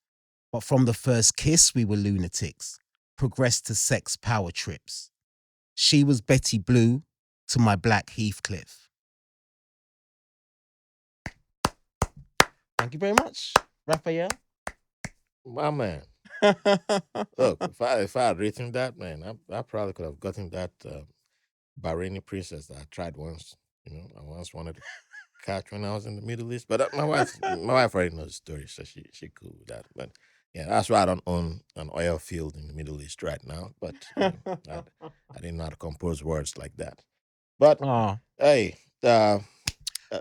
But from the first kiss, we were lunatics, progressed to sex power trips. She was Betty Blue to my black Heathcliff. Thank you very much, Raphael. My man. Look, if I had written that, man, I probably could have gotten that Bahraini princess that I tried once. I once wanted to catch when I was in the Middle East, but my wife already knows the story, so she cool with that. But yeah, that's why I don't own an oil field in the Middle East right now. But I didn't know how to compose words like that. But hey,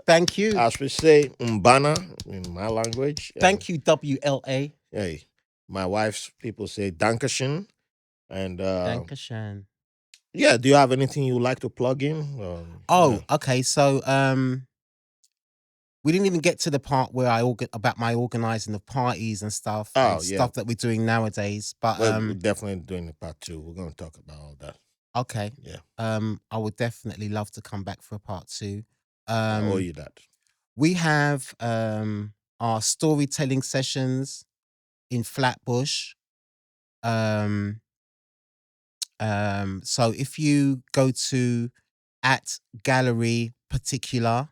thank you. as we say, Mbana in my language. Thank you, WLA. Hey, my wife's people say Dankeschön. And Dankeschön. Yeah, do you have anything you would like to plug in? Okay. So we didn't even get to the part where about my organizing of parties and stuff. Stuff that we're doing nowadays. But we're definitely doing the part 2. We're going to talk about all that. Okay. Yeah. I would definitely love to come back for a part 2. I owe you that. We have our storytelling sessions in Flatbush. So if you go to @gallery particular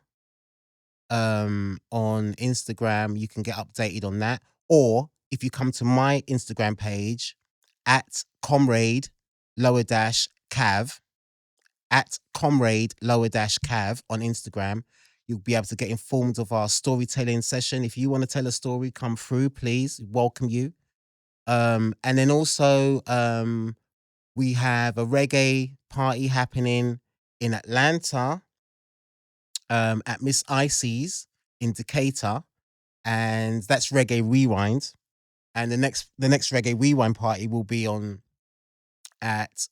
on Instagram, you can get updated on that. Or if you come to my Instagram page @Comrade _Cav, @Comrade _Cav on Instagram, you'll be able to get informed of our storytelling session. If you want to tell a story, come through, please. Welcome you. And then also we have a reggae party happening in Atlanta at Miss Icy's in Decatur, and that's Reggae Rewind. And the next Reggae Rewind party will be on at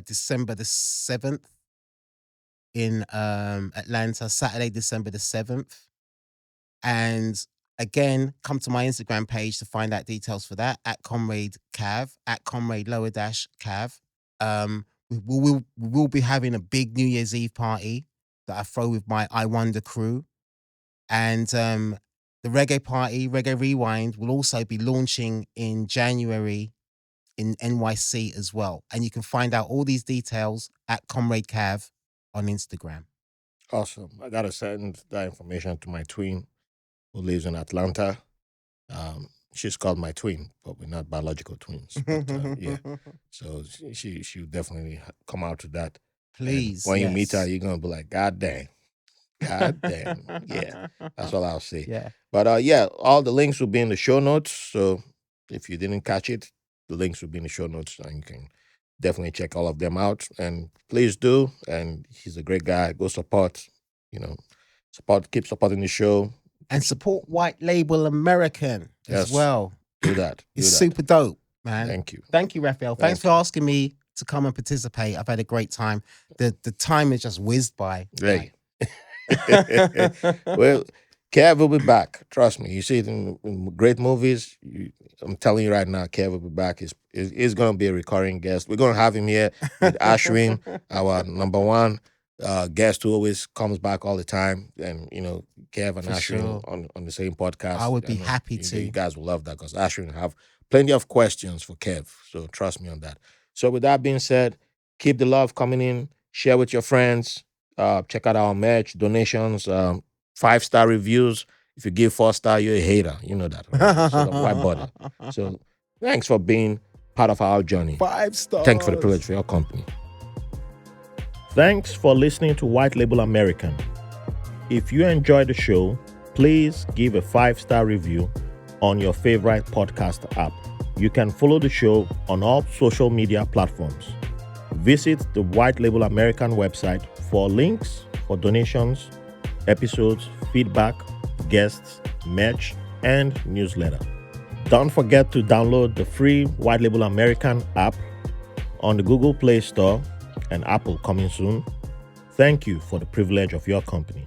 December the 7th in Atlanta, Saturday, December the 7th. And again, come to my Instagram page to find out details for that @Comrade Cav, @Comrade _Cav. We will be having a big New Year's Eve party that I throw with my I Wonder crew. And the reggae party, Reggae Rewind, will also be launching in January in NYC as well. And you can find out all these details at Comrade Cav on Instagram. Awesome. I got to send that information to my twin who lives in Atlanta. She's called my twin, but we're not biological twins. But, yeah. So she'll definitely come out to that. Please. And when you meet her, you're going to be like, God damn. God damn. Yeah. That's all I'll say. Yeah. But yeah, all the links will be in the show notes. So if you didn't catch it, the links will be in the show notes and you can definitely check all of them out. And please do. And he's a great guy. Go support, keep supporting the show. And support White Label American as well. Do that. It's super dope, man. Thank you. Thank you, Raphael. Thanks for asking me to come and participate. I've had a great time. The time has just whizzed by. Hey. Well, Cav will be back. Trust me. You see it in great movies. I'm telling you right now, Cav will be back. He's going to be a recurring guest. We're going to have him here with Ashwin, our number one guest who always comes back all the time. And, Cav and For Ashwin sure. on the same podcast. I would be know happy you to. guys will love that because Ashwin will have plenty of questions for Cav. So trust me on that. So with that being said, keep the love coming in. Share with your friends. Check out our merch, donations, 5-star reviews. If you give 4-star, you're a hater. You know that. Right? So why bother? So thanks for being part of our journey. 5 stars. Thanks for the privilege for your company. Thanks for listening to White Label American. If you enjoyed the show, please give a 5-star review on your favorite podcast app. You can follow the show on all social media platforms. Visit the White Label American website for links for donations, episodes, feedback, guests, merch, and newsletter. Don't forget to download the free White Label American app on the Google Play Store and Apple coming soon. Thank you for the privilege of your company.